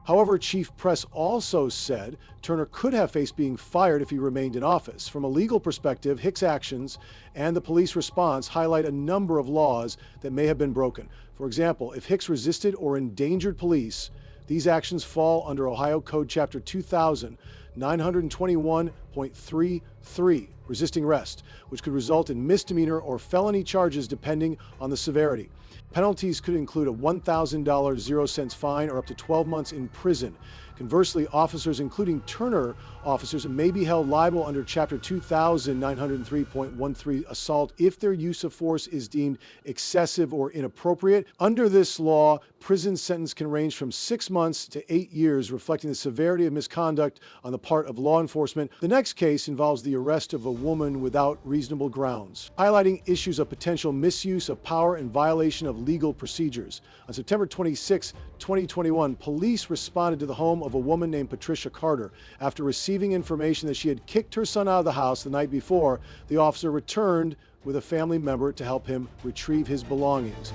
Speaker 2: However, Chief Press also said Turner could have faced being fired if he remained in office. From a legal perspective, Hicks' actions and the police response highlight a number of laws that may have been broken. For example, if Hicks resisted or endangered police, these actions fall under Ohio Code Chapter 2000, 921.33, resisting arrest, which could result in misdemeanor or felony charges depending on the severity. Penalties could include a $1,000 0-cent fine or up to 12 months in prison. Conversely, officers, including Turner officers, may be held liable under Chapter 2000, 903.13, assault if their use of force is deemed excessive or inappropriate. Under this law, prison sentence can range from 6 months to 8 years, reflecting the severity of misconduct on the part of law enforcement. The next case involves the arrest of a woman without reasonable grounds, highlighting issues of potential misuse of power and violation of legal procedures. On September 26, 2021, police responded to the home of a woman named Patricia Carter. After receiving information that she had kicked her son out of the house the night before, the officer returned with a family member to help him retrieve his belongings.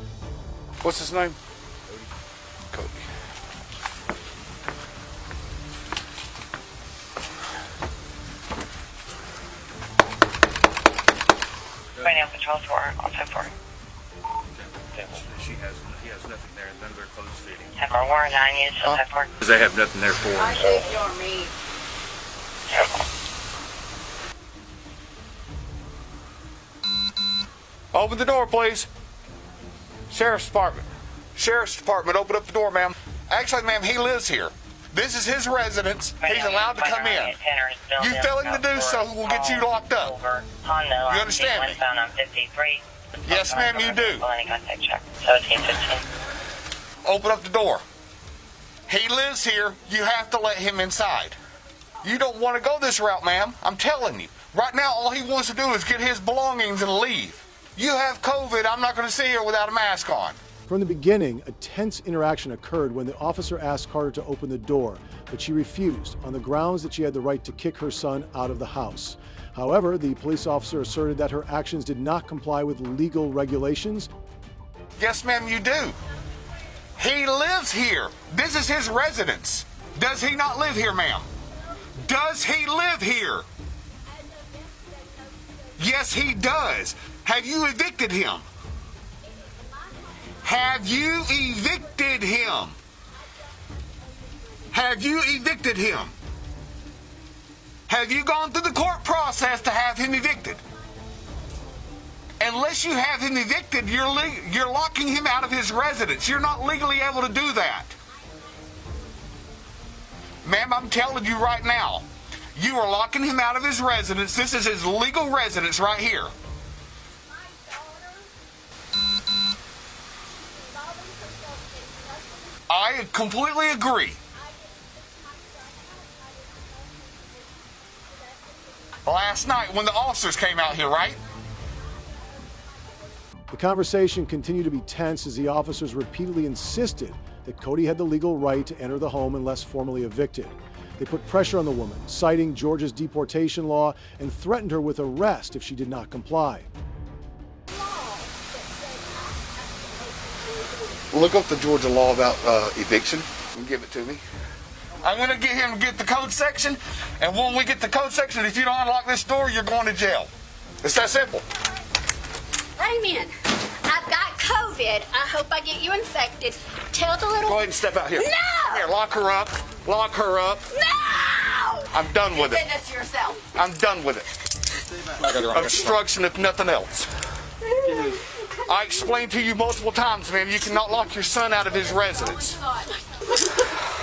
Speaker 16: What's his name? Cody.
Speaker 6: Right now, patrol for also for.
Speaker 7: He has nothing there, none of their clothes fitting.
Speaker 6: Have our warrant on you, so for.
Speaker 7: Because they have nothing there for him.
Speaker 11: I think you're me.
Speaker 16: Open the door, please. Sheriff's Department. Sheriff's Department, open up the door, ma'am. Actually, ma'am, he lives here. This is his residence. He's allowed to come in. You failing to do so will get you locked up. You understand me? Yes, ma'am, you do. Open up the door. He lives here. You have to let him inside. You don't want to go this route, ma'am. I'm telling you. Right now, all he wants to do is get his belongings and leave. You have COVID. I'm not going to sit here without a mask on.
Speaker 2: From the beginning, a tense interaction occurred when the officer asked Carter to open the door, but she refused on the grounds that she had the right to kick her son out of the house. However, the police officer asserted that her actions did not comply with legal regulations.
Speaker 16: Yes, ma'am, you do. He lives here. This is his residence. Does he not live here, ma'am? Does he live here? Yes, he does. Have you evicted him? Have you evicted him? Have you evicted him? Have you gone through the court process to have him evicted? Unless you have him evicted, you're locking him out of his residence. You're not legally able to do that. Ma'am, I'm telling you right now, you are locking him out of his residence. This is his legal residence right here. I completely agree. Last night when the officers came out here, right?
Speaker 2: The conversation continued to be tense as the officers repeatedly insisted that Cody had the legal right to enter the home unless formally evicted. They put pressure on the woman, citing Georgia's deportation law, and threatened her with arrest if she did not comply.
Speaker 16: Look up the Georgia law about eviction and give it to me. I'm going to get him to get the code section, and when we get the code section, if you don't unlock this door, you're going to jail. It's that simple.
Speaker 11: Raymond, I've got COVID. I hope I get you infected. Tell the little...
Speaker 16: Go ahead and step out here.
Speaker 11: No!
Speaker 16: Here, lock her up. Lock her up.
Speaker 11: No!
Speaker 16: I'm done with it.
Speaker 11: You did this yourself.
Speaker 16: I'm done with it. Obstruction, if nothing else. I explained to you multiple times, man, you cannot lock your son out of his residence.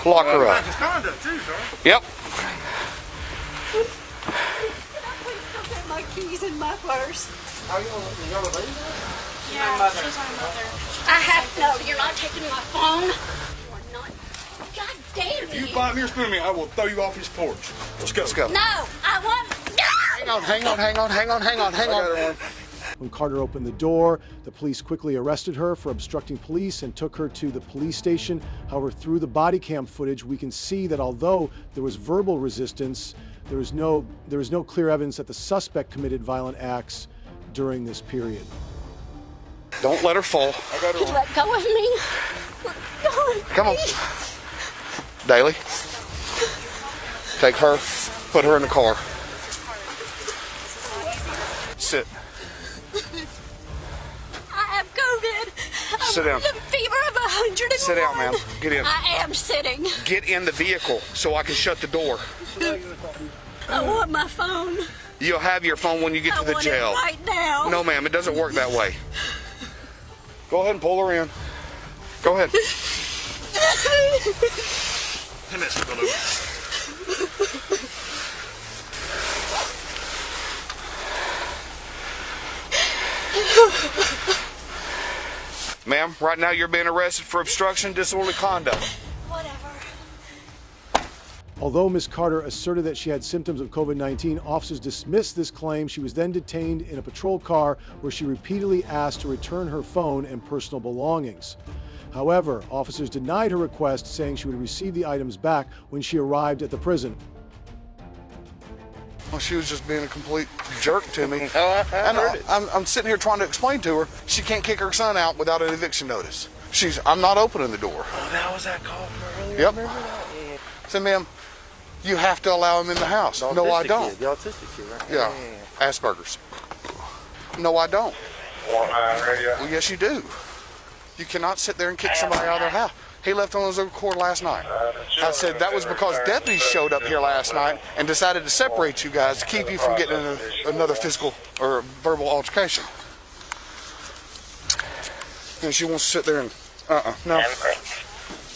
Speaker 16: Lock her up.
Speaker 7: Conduct too, sir.
Speaker 16: Yep.
Speaker 11: keys in my purse.
Speaker 12: Are you gonna leave?
Speaker 11: Yeah,
Speaker 12: my mother.
Speaker 11: she's my mother. I have no. You're not taking my phone. You are not. God damn
Speaker 16: If you
Speaker 11: you.
Speaker 16: fight me or spoon me, I will throw you off this porch. Let's go. Let's go.
Speaker 11: No, I want. No.
Speaker 16: Hang on.
Speaker 2: When Carter opened the door, the police quickly arrested her for obstructing police and took her to the police station. However, through the body cam footage, we can see that although there was verbal resistance, there was no clear evidence that the suspect committed violent acts during this period.
Speaker 16: Don't let her fall. I got her on.
Speaker 11: Let go of me. Let go of me.
Speaker 16: Come on. Daly. Take her, put her in the car. Sit.
Speaker 11: I have COVID.
Speaker 16: Sit down.
Speaker 11: The fever of 101.
Speaker 16: Sit down, ma'am. Get in.
Speaker 11: I am sitting.
Speaker 16: Get in the vehicle so I can shut the door.
Speaker 11: I want my phone.
Speaker 16: You'll have your phone when you get to the
Speaker 11: want
Speaker 16: jail.
Speaker 11: It right now.
Speaker 16: No, ma'am, it doesn't work that way. Go ahead and pull her in. Go ahead. Hey, Mr. Baloo. Ma'am, right now you're being arrested for obstruction, disorderly conduct.
Speaker 2: Although Ms. Carter asserted that she had symptoms of COVID-19, officers dismissed this claim. She was then detained in a patrol car where she repeatedly asked to return her phone and personal belongings. However, officers denied her request, saying she would receive the items back when she arrived at the prison.
Speaker 16: Well, she was just being a complete jerk to me.
Speaker 12: I
Speaker 16: And
Speaker 12: heard it.
Speaker 16: I'm sitting here trying to explain to her she can't kick her son out without an eviction notice. I'm not opening the door.
Speaker 12: Oh, that was that call from earlier.
Speaker 16: Yep.
Speaker 12: Remember that? Yeah.
Speaker 16: So, ma'am, you have to allow him in the house.
Speaker 12: The
Speaker 16: No, I
Speaker 12: autistic
Speaker 16: don't.
Speaker 12: Kid, the autistic kid, right?
Speaker 16: Yeah. Asperger's. No, I don't. Well, yes, you do. You cannot sit there and kick somebody out of their house. He left on his own accord last night. I said that was because deputies showed up here last night and decided to separate you guys to keep you from getting another physical or verbal altercation. And she wants to sit there and, no.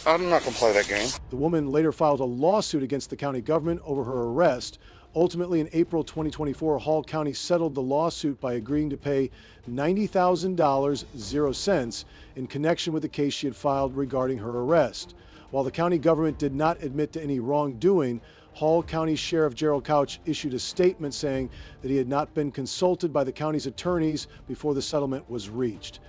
Speaker 16: I'm not going to play that game.
Speaker 2: The woman later filed a lawsuit against the county government over her arrest. Ultimately, in April 2024, Hall County settled the lawsuit by agreeing to pay $90,000, 0 cents, in connection with the case she had filed regarding her arrest. While the county government did not admit to any wrongdoing, Hall County Sheriff Gerald Couch issued a statement saying that he had not been consulted by the county's attorneys before the settlement was reached.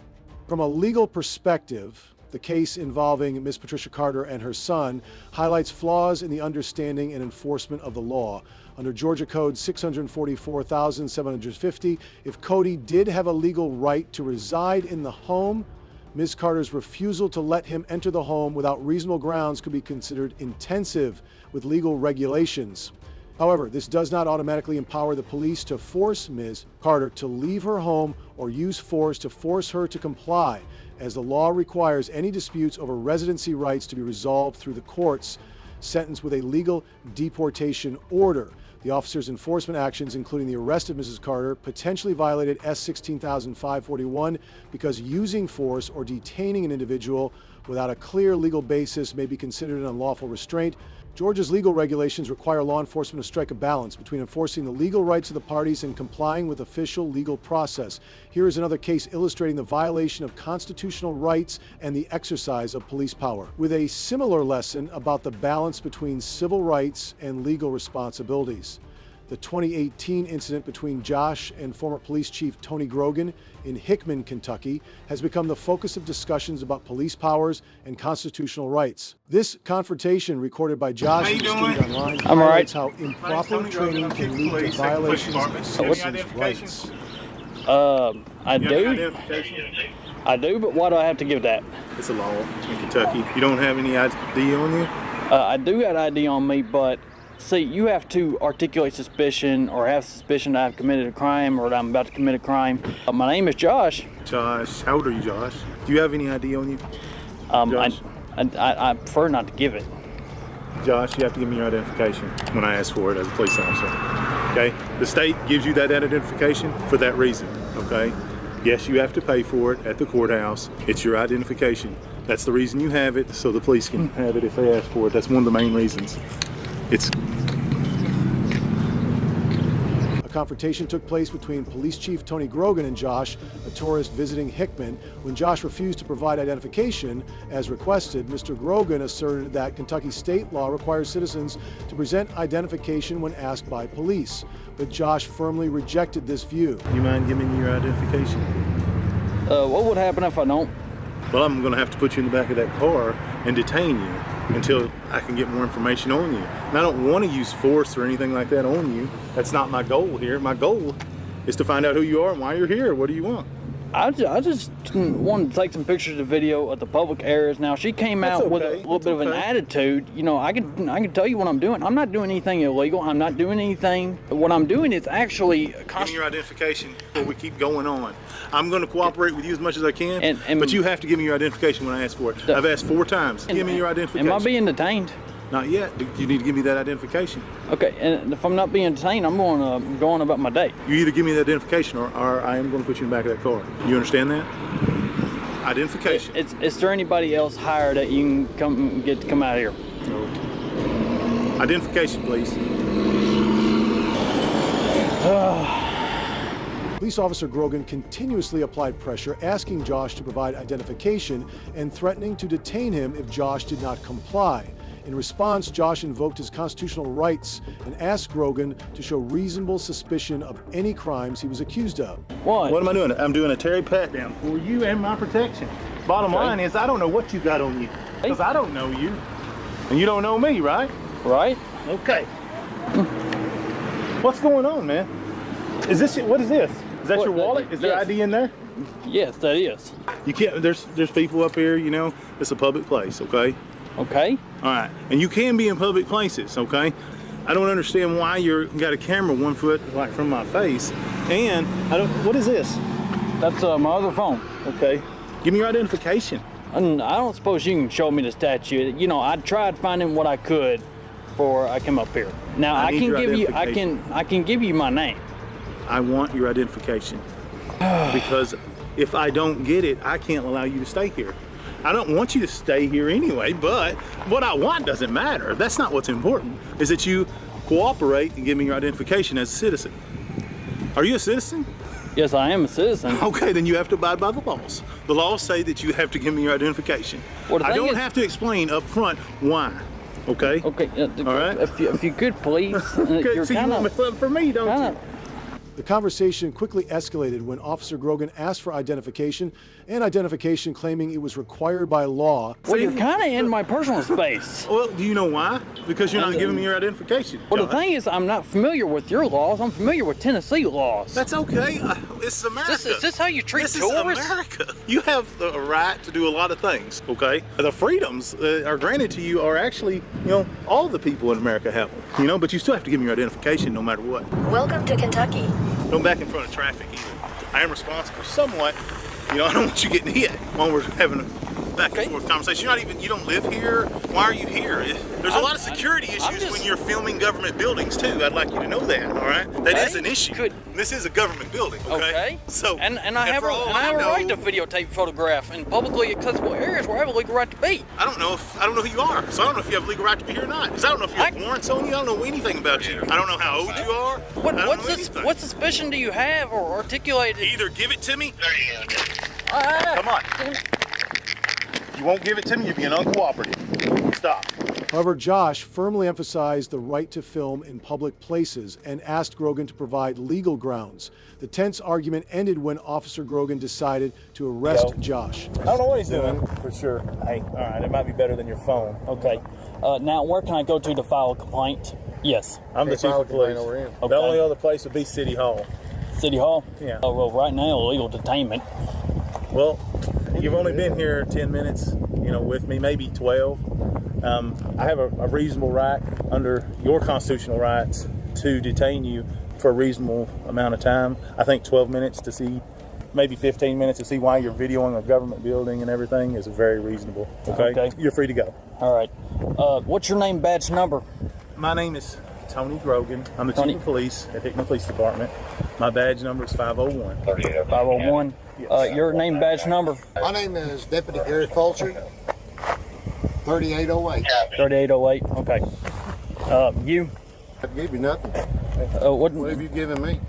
Speaker 2: From a legal perspective, the case involving Ms. Patricia Carter and her son highlights flaws in the understanding and enforcement of the law. Under Georgia Code 644,750, if Cody did have a legal right to reside in the home, Ms. Carter's refusal to let him enter the home without reasonable grounds could be considered intensive with legal regulations. However, this does not automatically empower the police to force Ms. Carter to leave her home or use force to force her to comply, as the law requires any disputes over residency rights to be resolved through the courts, sentenced with a legal deportation order. The officer's enforcement actions, including the arrest of Mrs. Carter, potentially violated S 16,541 because using force or detaining an individual without a clear legal basis may be considered an unlawful restraint. Georgia's legal regulations require law enforcement to strike a balance between enforcing the legal rights of the parties and complying with official legal process. Here is another case illustrating the violation of constitutional rights and the exercise of police power, with a similar lesson about the balance between civil rights and legal responsibilities. The 2018 incident between Josh and former police chief Tony Grogan in Hickman, Kentucky, has become the focus of discussions about police powers and constitutional rights. This confrontation, recorded by Josh and distributed online, highlights how improper training can lead to violations of citizens' rights.
Speaker 17: I do. I do, but why do I have to give that?
Speaker 18: It's a law in Kentucky. You don't have any ID on you?
Speaker 17: I do got ID on me, but see, you have to articulate suspicion or have suspicion that I've committed a crime or that I'm about to commit a crime. My name is Josh.
Speaker 18: Josh, how old are you, Josh? Do you have any ID on you?
Speaker 17: I prefer not to give it.
Speaker 18: Josh, you have to give me your identification when I ask for it as a police officer. Okay? The state gives you that identification for that reason. Okay? Yes, you have to pay for it at the courthouse. It's your identification. That's the reason you have it, so the police can have it if they ask for it. That's one of the main reasons.
Speaker 2: confrontation took place between Police Chief Tony Grogan and Josh, a tourist visiting Hickman. When Josh refused to provide identification as requested, Mr. Grogan asserted that Kentucky state law requires citizens to present identification when asked by police. But Josh firmly rejected this view.
Speaker 18: You mind giving me your identification?
Speaker 17: What would happen if I don't?
Speaker 18: Well, I'm going to have to put you in the back of that car and detain you until I can get more information on you. And I don't want to use force or anything like that on you. That's not my goal here. My goal is to find out who you are and why you're here. What do you want?
Speaker 17: I just wanted to take some pictures of video at the public areas. Now, she came out with a little bit of an attitude. You know, I can tell you what I'm doing. I'm not doing anything illegal. I'm not doing anything. What I'm doing is actually...
Speaker 18: Give me your identification before we keep going on. I'm going to cooperate with you as much as I can, but you have to give me your identification when I ask for it. I've asked 4 times. Give me your identification.
Speaker 17: Am I being detained?
Speaker 18: Not yet. You need to give me that identification. Okay,
Speaker 17: and if I'm not being detained, I'm going to go on about my day.
Speaker 18: You either give me that identification or I am going to put you in the back of that car. You understand that? Identification.
Speaker 17: Is there anybody else hired that you can come out of here?
Speaker 18: No. Identification, please.
Speaker 2: Police Officer Grogan continuously applied pressure, asking Josh to provide identification and threatening to detain him if Josh did not comply. In response, Josh invoked his constitutional rights and asked Grogan to show reasonable suspicion of any crimes he was accused of.
Speaker 18: What am I doing? I'm doing a Terry pat down for you and my protection. Bottom line is, I don't know what you got on you, because I don't know you, and you don't know me, right?
Speaker 17: Right.
Speaker 18: Okay. What's going on, man? Is this, what is this? Is that your wallet? Is there ID in there?
Speaker 17: Yes, that is.
Speaker 18: You can't, there's people up here, you know, it's a public place, okay?
Speaker 17: Okay.
Speaker 18: All right, and you can be in public places, okay? I don't understand why you got a camera 1 foot like from my face, and what is this?
Speaker 17: That's my other phone.
Speaker 18: Okay, give me your identification.
Speaker 17: And I don't suppose you can show me the statue. You know, I tried finding what I could before I come up here. Now I can give you, I can give you my name.
Speaker 18: I want your identification because if I don't get it, I can't allow you to stay here. I don't want you to stay here anyway, but what I want doesn't matter. That's not what's important, is that you cooperate and give me your identification as a citizen. Are you a citizen?
Speaker 17: Yes, I am a citizen.
Speaker 18: Okay, then you have to abide by the laws. The laws say that you have to give me your identification. Well, I don't have to explain up front why, okay?
Speaker 17: Okay,
Speaker 18: all right?
Speaker 17: If you could, please.
Speaker 18: Okay,
Speaker 17: you're
Speaker 18: so you want me for me, don't you?
Speaker 2: The conversation quickly escalated when Officer Grogan asked for identification, and identification claiming it was required by law.
Speaker 17: Well, you're kind of in my personal space.
Speaker 18: Well, do you know why? Because you're not giving me your identification.
Speaker 17: Well, the thing is, I'm not familiar with your laws. I'm familiar with Tennessee laws.
Speaker 18: That's okay. This is America.
Speaker 17: Is this how you treat tourists?
Speaker 18: This is America. You have the right to do a lot of things, okay? The freedoms are granted to you are actually, you know, all the people in America have them, you know, but you still have to give me your identification no matter what.
Speaker 19: Welcome to Kentucky.
Speaker 18: Don't back in front of traffic either. I am responsible somewhat. You know, I don't want you getting hit while we're having a back and forth conversation. You don't live here. Why are you here? There's a lot of security issues when you're filming government buildings too. I'd like you to know that, all right? That is an issue. This is a government building, okay? So,
Speaker 17: and I have a right to videotape, photograph in publicly accessible areas where I have a legal right to be.
Speaker 18: I don't know who you are, so I don't know if you have a legal right to be here or not. Because I don't know if you have warrants on you. I don't know anything about you. I don't know how old you are.
Speaker 17: What suspicion do you have or articulated?
Speaker 18: Either give it to me. Come on. You won't give it to me, you're being uncooperative. Stop.
Speaker 2: However, Josh firmly emphasized the right to film in public places and asked Grogan to provide legal grounds. The tense argument ended when Officer Grogan decided to arrest Josh.
Speaker 18: I don't know what he's doing, for sure. Hey, all right, it might be better than your phone.
Speaker 17: Okay. Now, where can I go to file a complaint? Yes.
Speaker 18: I'm the chief of police. Okay. The only other place would be City Hall.
Speaker 17: City Hall?
Speaker 18: Yeah.
Speaker 17: Oh, well, right now, illegal detainment.
Speaker 18: Well, you've only been here 10 minutes, you know, with me, maybe 12. I have a reasonable right under your constitutional rights to detain you for a reasonable amount of time. I think 12 minutes to see, maybe 15 minutes to see why you're videoing a government building and everything is very reasonable. Okay? You're free to go.
Speaker 17: All right. What's your name, badge number?
Speaker 18: My name is Tony Grogan. I'm the chief of police at Hickman Police Department. My badge number is 501.
Speaker 17: 501.
Speaker 18: Yes.
Speaker 17: Your name, badge number?
Speaker 20: My name is Deputy Gary Fulcher, 3808.
Speaker 17: 3808, okay. You?
Speaker 20: I gave you nothing. What have you given me?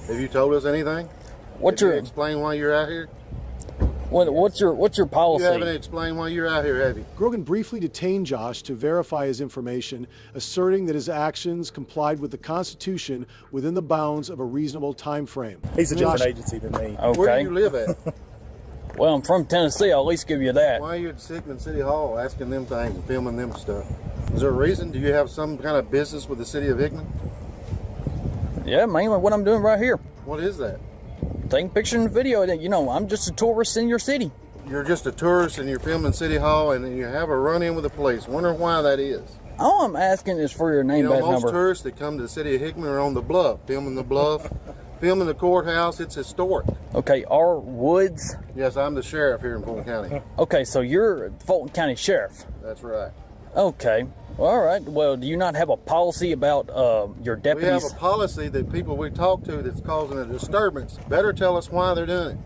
Speaker 20: Have you told us anything?
Speaker 17: What's
Speaker 20: Did
Speaker 17: your
Speaker 20: you explain why you're out here?
Speaker 17: what's your policy?
Speaker 20: You haven't explained why you're out here, have you?
Speaker 2: Grogan briefly detained Josh to verify his information, asserting that his actions complied with the Constitution within the bounds of a reasonable time frame.
Speaker 14: He's a different agency than me.
Speaker 17: Okay.
Speaker 20: Where do you live at?
Speaker 17: Well, I'm from Tennessee. I'll at least give you that.
Speaker 20: Why are you at Sickman City Hall asking them things and filming them stuff? Is there a reason? Do you have some kind of business with the city of Hickman?
Speaker 17: Yeah, mainly what I'm doing right here.
Speaker 20: What is that?
Speaker 17: Taking pictures and video. You know, I'm just a tourist in your city.
Speaker 20: You're just a tourist and you're filming City Hall and you have a run-in with the police. Wonder why that is.
Speaker 17: All I'm asking is for your name, badge
Speaker 20: most
Speaker 17: number.
Speaker 20: tourists that come to the city of Hickman are on the bluff, filming the bluff, filming the courthouse. It's historic.
Speaker 17: Okay, R. Woods.
Speaker 20: Yes, I'm the sheriff here in Fulton County.
Speaker 17: Okay, so you're Fulton County Sheriff.
Speaker 20: That's right.
Speaker 17: Okay. Well, all right. Well, do you not have a policy about your deputies?
Speaker 20: We have a policy that people we talk to that's causing a disturbance better tell us why they're doing it.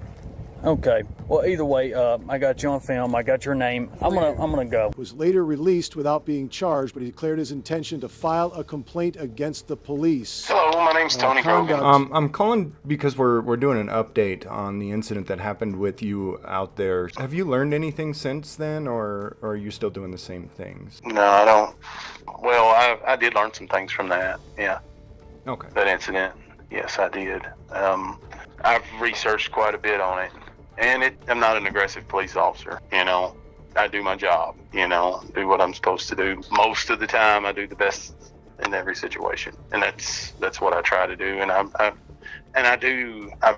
Speaker 17: Okay. Well, either way, I got you on film. I got your name. I'm gonna go.
Speaker 2: Was later released without being charged, but he declared his intention to file a complaint against the police.
Speaker 19: Hello, my name's Tony Grogan.
Speaker 2: conduct-
Speaker 19: I'm calling because we're doing an update on the incident that happened with you out there. Have you learned anything since then, or are you still doing the same things?
Speaker 8: No, I don't. Well, I did learn some things from that. Yeah.
Speaker 19: Okay.
Speaker 8: That incident. Yes, I did. I've researched quite a bit on it. And I'm not an aggressive police officer, you know. I do my job, you know, do what I'm supposed to do. Most of the time, I do the best in every situation, and that's what I try to do. And I've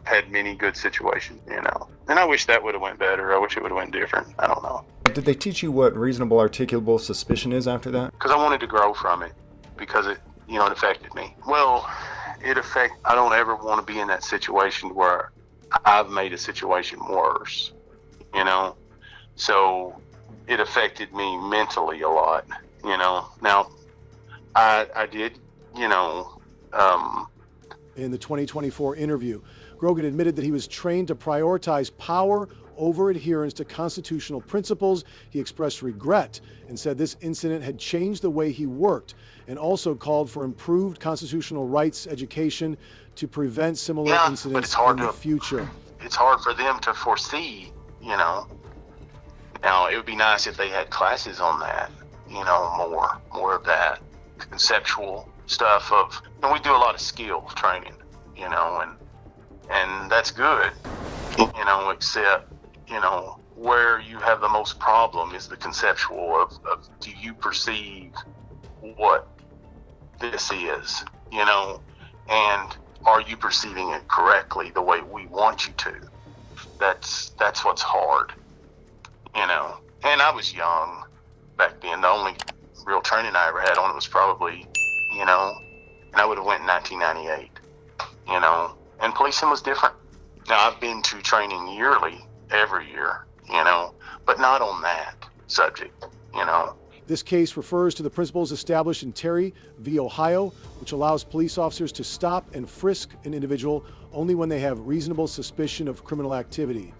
Speaker 8: had many good situations, you know. And I wish that would have went better. I wish it would have went different. I don't know.
Speaker 19: Did they teach you what reasonable articulable suspicion is after that?
Speaker 8: Because I wanted to grow from it, because it affected me. Well, I don't ever want to be in that situation where I've made a situation worse, you know. So it affected me mentally a lot, you know. Now, I did, you know.
Speaker 2: In the 2024 interview, Grogan admitted that he was trained to prioritize power over adherence to constitutional principles. He expressed regret and said this incident had changed the way he worked, and also called for improved constitutional rights education to prevent similar incidents in the future.
Speaker 8: It's hard for them to foresee, you know. Now, it would be nice if they had classes on that, you know, more of that conceptual stuff and we do a lot of skill training, you know, and that's good, you know, except, you know, where you have the most problem is the conceptual of do you perceive what this is, you know, and are you perceiving it correctly the way we want you to? That's what's hard, you know. And I was young back then. The only real training I ever had on it was probably, you know, and I would have went in 1998, you know. And policing was different. Now, I've been to training yearly, every year, you know, but not on that subject, you know.
Speaker 2: This case refers to the principles established in Terry v. Ohio, which allows police officers to stop and frisk an individual only when they have reasonable suspicion of criminal activity.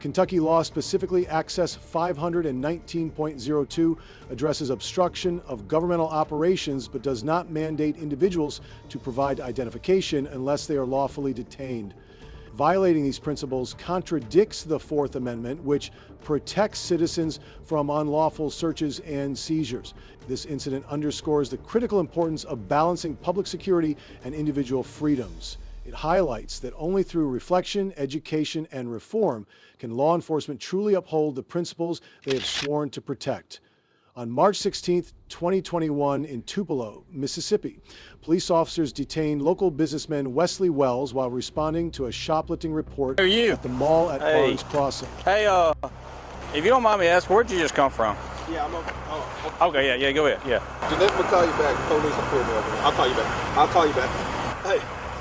Speaker 2: Kentucky law, specifically Access 519.02, addresses obstruction of governmental operations but does not mandate individuals to provide identification unless they are lawfully detained. Violating these principles contradicts the Fourth Amendment, which protects citizens from unlawful searches and seizures. This incident underscores the critical importance of balancing public security and individual freedoms. It highlights that only through reflection, education, and reform can law enforcement truly uphold the principles they have sworn to protect. On March 16, 2021, in Tupelo, Mississippi, police officers detained local businessman Wesley Wells while responding to a shoplifting report at the mall at Barnes Crossing.
Speaker 17: Hey, if you don't mind me asking, where'd you just come from?
Speaker 7: Yeah, I'm
Speaker 17: Okay, yeah, go ahead, yeah.
Speaker 7: Jeanette will call you back. Police will pull me over. I'll call you back.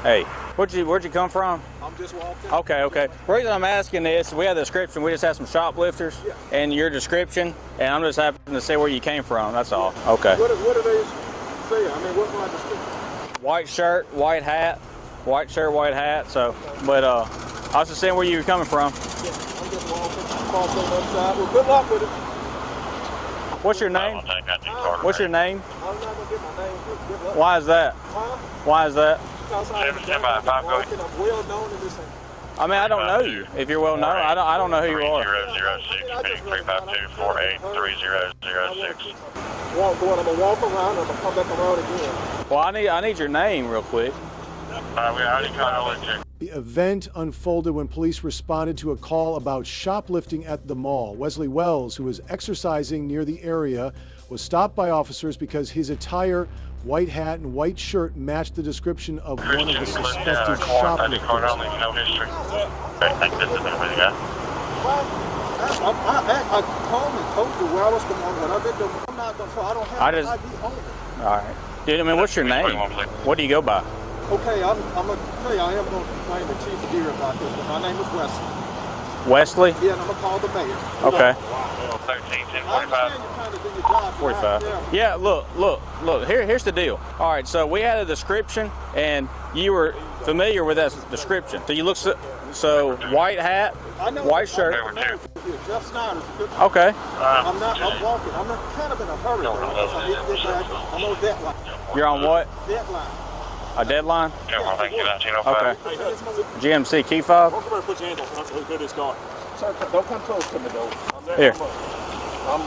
Speaker 17: Hey, where'd you come from?
Speaker 7: I'm just walking.
Speaker 17: Okay. The reason I'm asking this, we have the description. We just have some shoplifters, and your description, and I'm just happy to say where you came from. That's all. Okay.
Speaker 7: What do they say? I mean, what's my description?
Speaker 17: White shirt, white hat. So, but I was just saying where you were coming from.
Speaker 7: Yeah, I'm just walking. Cross on the other side. Well, good luck with it.
Speaker 17: What's your name? What's your name? Why is that? Why is that? I mean, I don't know you. If you're well known, I don't know who you are.
Speaker 12: 305-248-3006. I'm gonna walk around. I'm gonna come back around again.
Speaker 17: Well, I need your name real quick.
Speaker 2: The event unfolded when police responded to a call about shoplifting at the mall. Wesley Wells, who was exercising near the area, was stopped by officers because his attire, white hat and white shirt, matched the description of one of the suspected shoplifters.
Speaker 12: I called and told you where I was going, what I've been doing. I'm not going to, I don't have
Speaker 17: I just, all right. Dude, I mean, what's your name? What do you go by?
Speaker 12: Okay, I'm going to tell you, I am going to complain to Chief of Deer about this, but my name is Wesley.
Speaker 17: Wesley?
Speaker 12: Yeah, and I'm going to call the mayor.
Speaker 17: Okay.
Speaker 12: 45.
Speaker 17: Yeah, look. Here's the deal. All right, so we had a description, and you were familiar with that description. So you look so white hat, white shirt.
Speaker 12: Jeff Snyder's a good.
Speaker 17: Okay.
Speaker 12: I'm walking. I'm kind of in a hurry. I need to get back. I'm on deadline.
Speaker 17: You're on what?
Speaker 12: Deadline.
Speaker 17: A deadline? Okay. GMC key fob?
Speaker 12: Put your hands on this car. Sir, don't come close to me, though.
Speaker 17: Here.
Speaker 12: I'm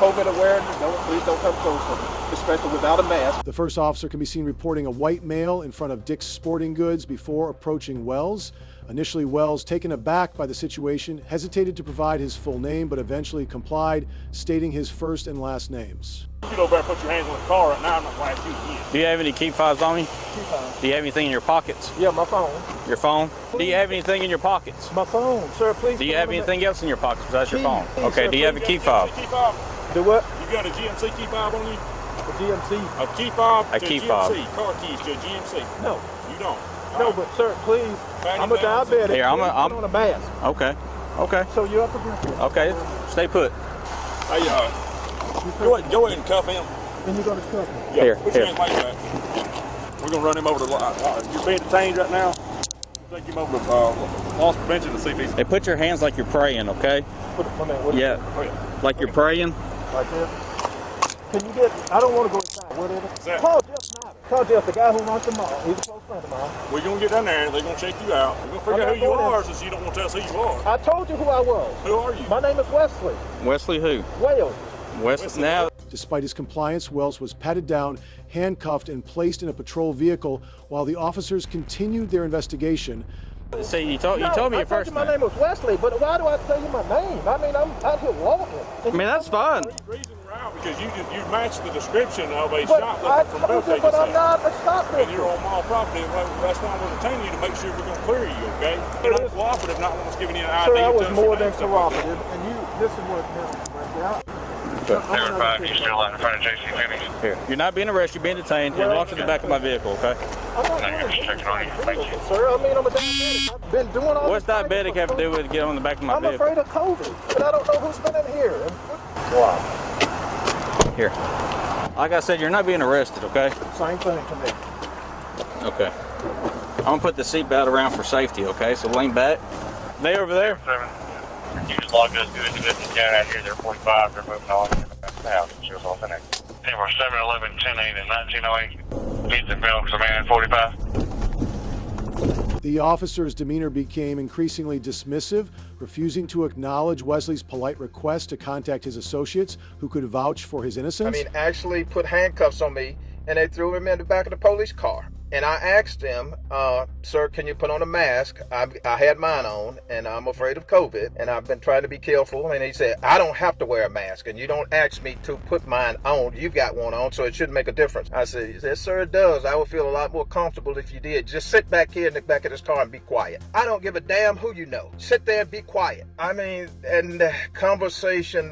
Speaker 12: COVID aware. Please don't come close to me, especially without a mask.
Speaker 2: The first officer can be seen reporting a white male in front of Dick's Sporting Goods before approaching Wells. Initially, Wells, taken aback by the situation, hesitated to provide his full name, but eventually complied, stating his first and last names.
Speaker 12: You go over and put your hands on the car right now. I'm not going to ask you again.
Speaker 17: Do you have any key fobs on you?
Speaker 12: Key fobs.
Speaker 17: Do you have anything in your pockets?
Speaker 12: Yeah, my phone.
Speaker 17: Your phone? Do you have anything in your pockets?
Speaker 12: My phone, sir, please.
Speaker 17: Do you have anything else in your pockets besides your phone?
Speaker 12: Please,
Speaker 17: Okay,
Speaker 12: sir,
Speaker 17: do you have a key fob?
Speaker 12: Do what? You got a GMC key fob on you? A GMC? A key fob
Speaker 17: A
Speaker 12: to
Speaker 17: key
Speaker 12: GMC.
Speaker 17: fob.
Speaker 12: Car keys to a GMC. No. You don't.
Speaker 20: No, but sir, please. I'm a diabetic.
Speaker 17: Here, I'm
Speaker 20: put on a mask.
Speaker 17: Okay. Okay.
Speaker 20: So you're up against it.
Speaker 17: Okay. Stay put.
Speaker 12: Hey, go ahead and cuff him.
Speaker 20: Then you're gonna cuff him.
Speaker 12: Yeah,
Speaker 17: Here,
Speaker 12: put your
Speaker 17: here.
Speaker 12: hands like that. We're gonna run him over the line. You're being detained right now. Take him over to loss prevention to CPC.
Speaker 17: Hey, put your hands like you're praying, okay? Yeah. Like you're praying.
Speaker 20: Like this. Can you get? I don't want to go inside. Whatever. Call Jeff Snyder. Call Jeff, the guy who runs the mall. He's a close friend of mine.
Speaker 12: We're gonna get down there and they're gonna check you out. We're gonna figure out who you are since you don't want to tell us who you are.
Speaker 20: I told you who I was.
Speaker 12: Who are you?
Speaker 20: My name is Wesley.
Speaker 17: Wesley who?
Speaker 20: Wales.
Speaker 17: Wesley. Now.
Speaker 2: Despite his compliance, Wells was patted down, handcuffed, and placed in a patrol vehicle while the officers continued their investigation.
Speaker 17: See, you told me your first
Speaker 20: name. My name was Wesley, but why do I tell you my name? I mean, I'm out here walking.
Speaker 17: I mean, that's fine.
Speaker 12: Because you matched the description of a shoplifter from both agencies.
Speaker 20: But I'm not a shoplifter.
Speaker 12: And you're on mall property, and that's why we're detaining you to make sure we're going to clear you, okay? You're not cooperative, not once giving you an ID.
Speaker 20: Sir, I was more than cooperative, and this is what
Speaker 6: You still in front of JC Penney's?
Speaker 17: Here. You're not being arrested, you're being detained. You're walking to the back of my vehicle, okay?
Speaker 20: I'm not
Speaker 6: just checking on you. Thank you.
Speaker 20: Sir, I mean, I'm a diabetic. I've been doing all
Speaker 17: What's diabetic have to do with getting on the back of my
Speaker 20: I'm
Speaker 17: vehicle?
Speaker 20: afraid of COVID, but I don't know who's been in here. Wow.
Speaker 17: Here. Like I said, you're not being arrested, okay?
Speaker 20: Same thing to me.
Speaker 17: Okay. I'm gonna put the seatbelt around for safety, okay? So lean back. They over there?
Speaker 6: You just logged us good to this down out here. They're 45. They're moving on to the house. She was off in there. They were 7-11, 10-8, and 1908. Needs to film some man in 45.
Speaker 2: The officer's demeanor became increasingly dismissive, refusing to acknowledge Wesley's polite request to contact his associates who could vouch for his innocence.
Speaker 20: I mean, actually put handcuffs on me, and they threw him in the back of the police car. And I asked him, sir, can you put on a mask? I had mine on, and I'm afraid of COVID, and I've been trying to be careful. And he said, I don't have to wear a mask, and you don't ask me to put mine on. You've got one on, so it shouldn't make a difference. I said, yes, sir, it does. I would feel a lot more comfortable if you did. Just sit back here in the back of this car and be quiet. I don't give a damn who you know. Sit there and be quiet. I mean, and the conversation,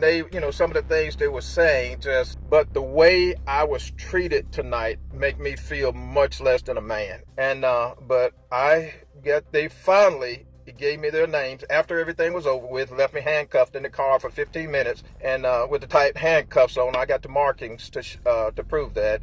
Speaker 20: some of the things they were saying, but the way I was treated tonight make me feel much less than a man. And but they finally gave me their names after everything was over with, left me handcuffed in the car for 15 minutes, and with the tight handcuffs on, I got the markings to prove that.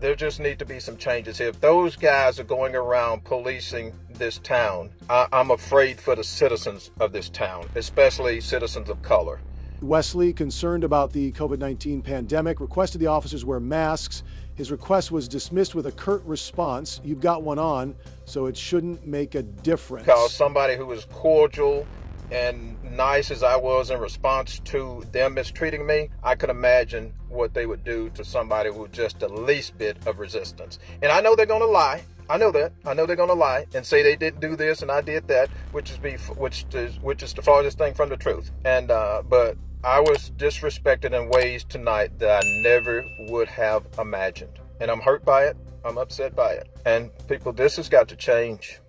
Speaker 20: There just need to be some changes here. If those guys are going around policing this town, I'm afraid for the citizens of this town, especially citizens of color.
Speaker 2: Wesley, concerned about the COVID-19 pandemic, requested the officers wear masks. His request was dismissed with a curt response: "You've got one on, so it shouldn't make a difference."
Speaker 20: Because somebody who was cordial and nice as I was in response to them mistreating me, I could imagine what they would do to somebody with just the least bit of resistance. And I know they're going to lie. I know that. I know they're going to lie and say they didn't do this and I did that, which is the farthest thing from the truth. And but I was disrespected in ways tonight that I never would have imagined. And I'm hurt by it. I'm upset by it. And people, this has got to change.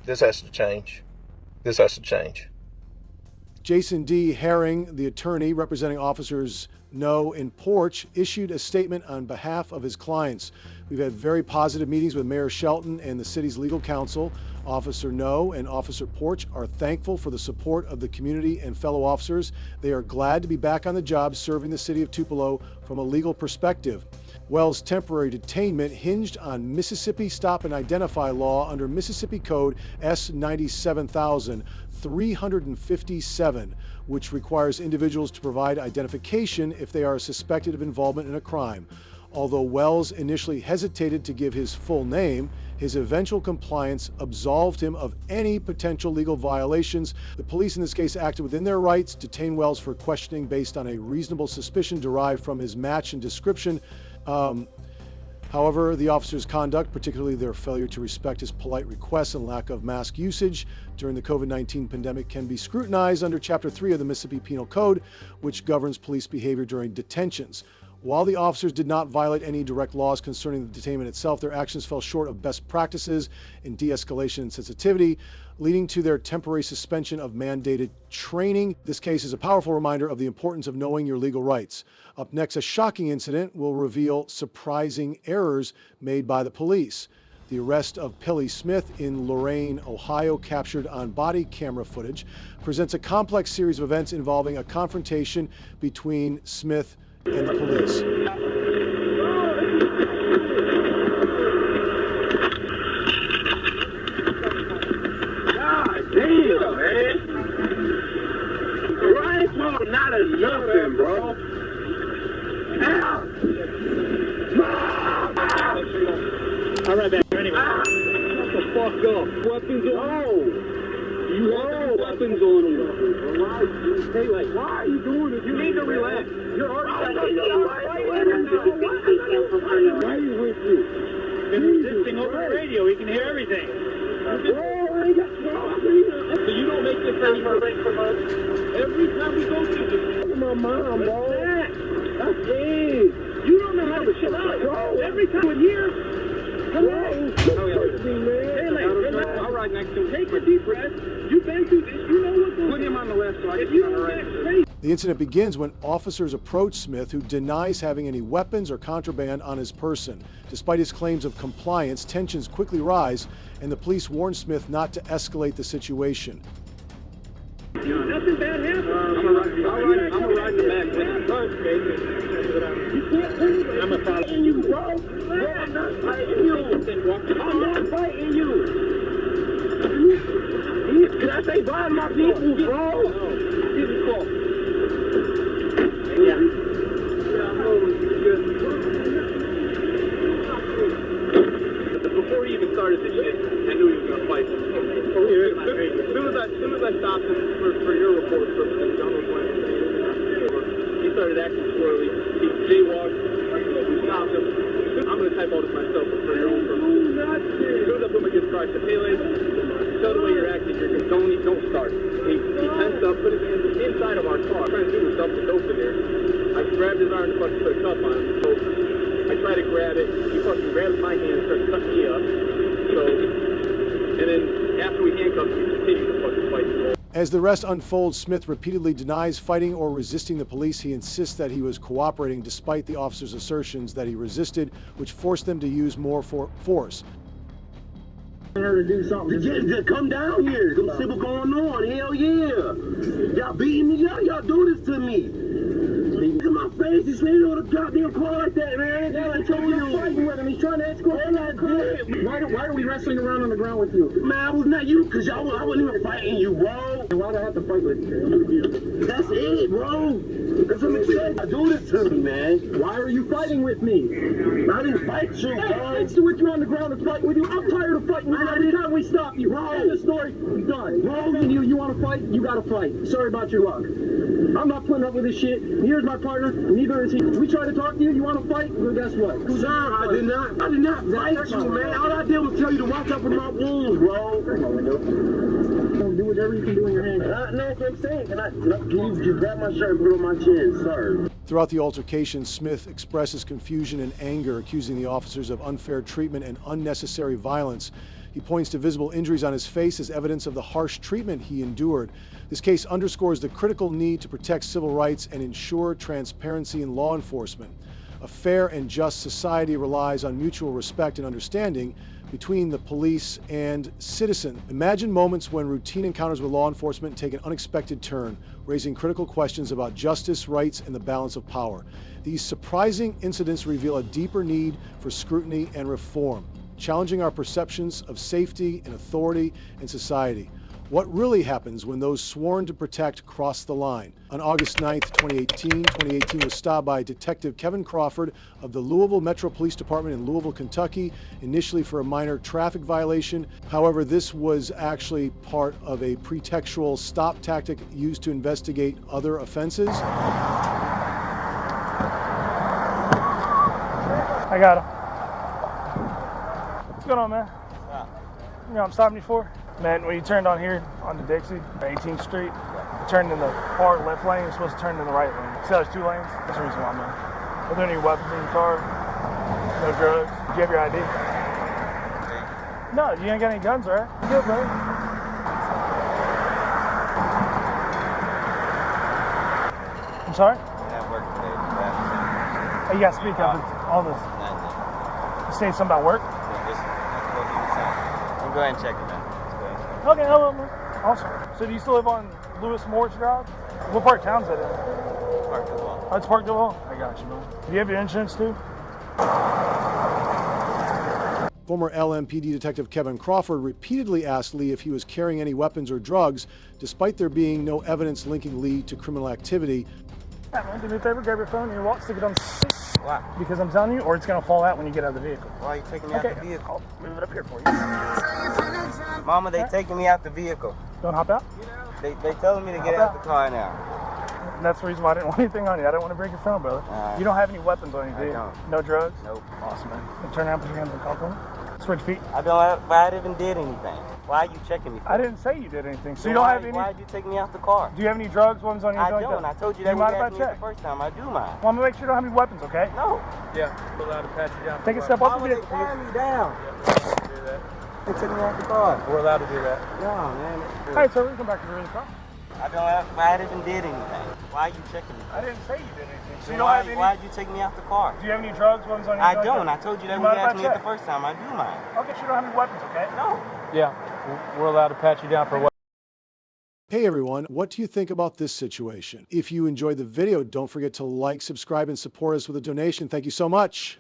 Speaker 20: This has to change. This has to change.
Speaker 2: Jason D. Herring, the attorney representing officers No and Porch, issued a statement on behalf of his clients. "We've had very positive meetings with Mayor Shelton and the city's legal counsel. Officer No and Officer Porch are thankful for the support of the community and fellow officers. They are glad to be back on the job serving the city of Tupelo from a legal perspective." Wells' temporary detainment hinged on Mississippi Stop and Identify law under Mississippi Code S 97,357, which requires individuals to provide identification if they are suspected of involvement in a crime. Although Wells initially hesitated to give his full name, his eventual compliance absolved him of any potential legal violations. The police in this case acted within their rights, detained Wells for questioning based on a reasonable suspicion derived from his match and description. However, the officer's conduct, particularly their failure to respect his polite requests and lack of mask usage during the COVID-19 pandemic, can be scrutinized under Chapter 3 of the Mississippi Penal Code, which governs police behavior during detentions. While the officers did not violate any direct laws concerning the detainment itself, their actions fell short of best practices in de-escalation and sensitivity, leading to their temporary suspension of mandated training. This case is a powerful reminder of the importance of knowing your legal rights. Up next, a shocking incident will reveal surprising errors made by the police. The arrest of Pilly Smith in Lorain, Ohio, captured on body camera footage, presents a complex series of events involving a confrontation between Smith and the police.
Speaker 12: God damn, man. Right talk not as nothing, bro.
Speaker 21: All right, back here anyway. Shut the fuck up. Weapons on. You have weapons on them. Hey, like, why are you doing this? You need to relax. You're already Why are you with you? Been resisting over the radio. He can hear everything. So you don't make this any from us. Every time we go through this. My mom, bro. That's it. You don't know how to chill out, bro. Every time we're here. Hello. I'll ride next to him. Take a deep breath. You've been through this. You know what's going on. Put him on the left so I can turn around.
Speaker 2: The incident begins when officers approach Smith, who denies having any weapons or contraband on his person. Despite his claims of compliance, tensions quickly rise, and the police warn Smith not to escalate the situation.
Speaker 21: Nothing bad happened. I'm gonna ride the back with the punch, baby. I'm gonna follow you, bro. I'm not fighting you. I'm not fighting you. Can I say bye to my people, bro? Give me a call. Yeah. Before he even started this shit, I knew he was gonna fight. As soon as I stopped him for your report purposes, he started acting squirrely. He jaywalked. We stopped him. I'm gonna type all this myself for your own purposes. As soon as I put my good start to pay later, tell the way you're acting, don't start. He tensed up, put his hands inside of our car. Trying to do was dump the dope in there. I grabbed his arm to fucking put a cuff on him. So I tried to grab it. He fucking grabbed my hand and started cutting me up. So, and then after we handcuffed him, we continued to fucking fight.
Speaker 2: As the arrest unfolds, Smith repeatedly denies fighting or resisting the police. He insists that he was cooperating despite the officers' assertions that he resisted, which forced them to use more force.
Speaker 12: To do something. Just come down here. Come see what's going on. Hell yeah. Y'all beating me up. Y'all do this to me. Look at my face. just lean on the goddamn car like that, man. Yeah, I told you. He's fighting with him. He's trying to escort him out of the car. Why are we wrestling around on the ground with you? Man, I was not you, because I wasn't even fighting you, bro. Why'd I have to fight with you? That's it, bro. That's what I'm saying. Do this to me, man. Why are you fighting with me? I didn't fight you, bro. It's to with you on the ground and fight with you. I'm tired of fighting with you. Every time we stop you, bro. End the story. Done. Bro, you want to fight? You got to fight. Sorry about your luck. I'm not putting up with this shit. Here's my partner. Neither is he. We try to talk to you. You want to fight? Well, guess what? Sir, I did not fight you, man. All I did was tell you to watch out for my wounds, bro. Do whatever you can do in your hand. No, what I'm saying. Can you just grab my shirt and put it on my chin, sir?
Speaker 2: Throughout the altercation, Smith expresses confusion and anger, accusing the officers of unfair treatment and unnecessary violence. He points to visible injuries on his face as evidence of the harsh treatment he endured. This case underscores the critical need to protect civil rights and ensure transparency in law enforcement. A fair and just society relies on mutual respect and understanding between the police and citizen. Imagine moments when routine encounters with law enforcement take an unexpected turn, raising critical questions about justice, rights, and the balance of power. These surprising incidents reveal a deeper need for scrutiny and reform, challenging our perceptions of safety and authority in society. What really happens when those sworn to protect cross the line? On August 9th, 2018 was stopped by Detective Kevin Crawford of the Louisville Metro Police Department in Louisville, Kentucky, initially for a minor traffic violation. However, this was actually part of a pretextual stop tactic used to investigate other offenses.
Speaker 5: I got him. What's going on, man? You know what I'm stopping you for? Man, when you turned on here, on the Dixie, 18th Street, you turned in the far left lane, you're supposed to turn in the right lane. See how there's two lanes? That's the reason why, man. Are there any weapons in your car? No drugs? Do you have your ID? No, you ain't got any guns, right? You good, brother? I'm sorry?
Speaker 22: I have work today.
Speaker 5: Oh, you got to speak up on this. You saying something about work?
Speaker 22: I'm going to check it out.
Speaker 5: Okay, hello, man. Awesome. So do you still live on Lewis Morris Drive? What part of town's that in?
Speaker 22: Parkville.
Speaker 5: Oh, it's Parkville? I got you, man. Do you have your insurance, too?
Speaker 2: Former LMPD Detective Kevin Crawford repeatedly asked Lee if he was carrying any weapons or drugs, despite there being no evidence linking Lee to criminal activity.
Speaker 5: Yeah, man, do me a favor, grab your phone and your wallet, stick it on the seat.
Speaker 22: Why?
Speaker 5: Because I'm telling you, or it's going to fall out when you get out of the vehicle.
Speaker 22: Why are you taking me out the vehicle?
Speaker 5: I'll move it up here for you.
Speaker 22: Mama, they taking me out the vehicle.
Speaker 5: Don't hop out?
Speaker 22: They telling me to get out the car now.
Speaker 5: And that's the reason why I didn't want anything on you. I didn't want to break your phone, brother. You don't have any weapons on you, do you?
Speaker 22: I don't.
Speaker 5: No drugs?
Speaker 22: Nope.
Speaker 5: Awesome, man. Then turn around, put your hands on the car for me. Switch feet.
Speaker 22: I even did anything. Why are you checking me for?
Speaker 5: I didn't say you did anything. So you don't have any...
Speaker 22: Why did you take me out the car?
Speaker 5: Do you have any drugs, ones on you?
Speaker 22: I don't. I told you that when you asked me the first time. I do mine.
Speaker 5: Well, I'm going to make sure you don't have any weapons, okay?
Speaker 22: No.
Speaker 5: Yeah. We're allowed to pat you down. Take a step off the vehicle.
Speaker 22: They patted me down.
Speaker 5: Yeah, do that.
Speaker 22: They took me out the car.
Speaker 5: We're allowed to do that.
Speaker 22: No, man.
Speaker 5: All right, so we're going to come back to the car.
Speaker 22: I even did anything. Why are you checking me?
Speaker 5: I didn't say you did anything. So you
Speaker 22: why,
Speaker 5: don't have any...
Speaker 22: why did you take me out the car?
Speaker 5: Do you have any drugs, ones on you?
Speaker 22: I don't. I told you that when you asked me the first time. I do mine.
Speaker 5: Okay, so you don't have any weapons, okay?
Speaker 22: No.
Speaker 5: Yeah, we're allowed to pat you down for what?
Speaker 2: Hey everyone, what do you think about this situation? If you enjoyed the video, don't forget to like, subscribe, and support us with a donation. Thank you so much.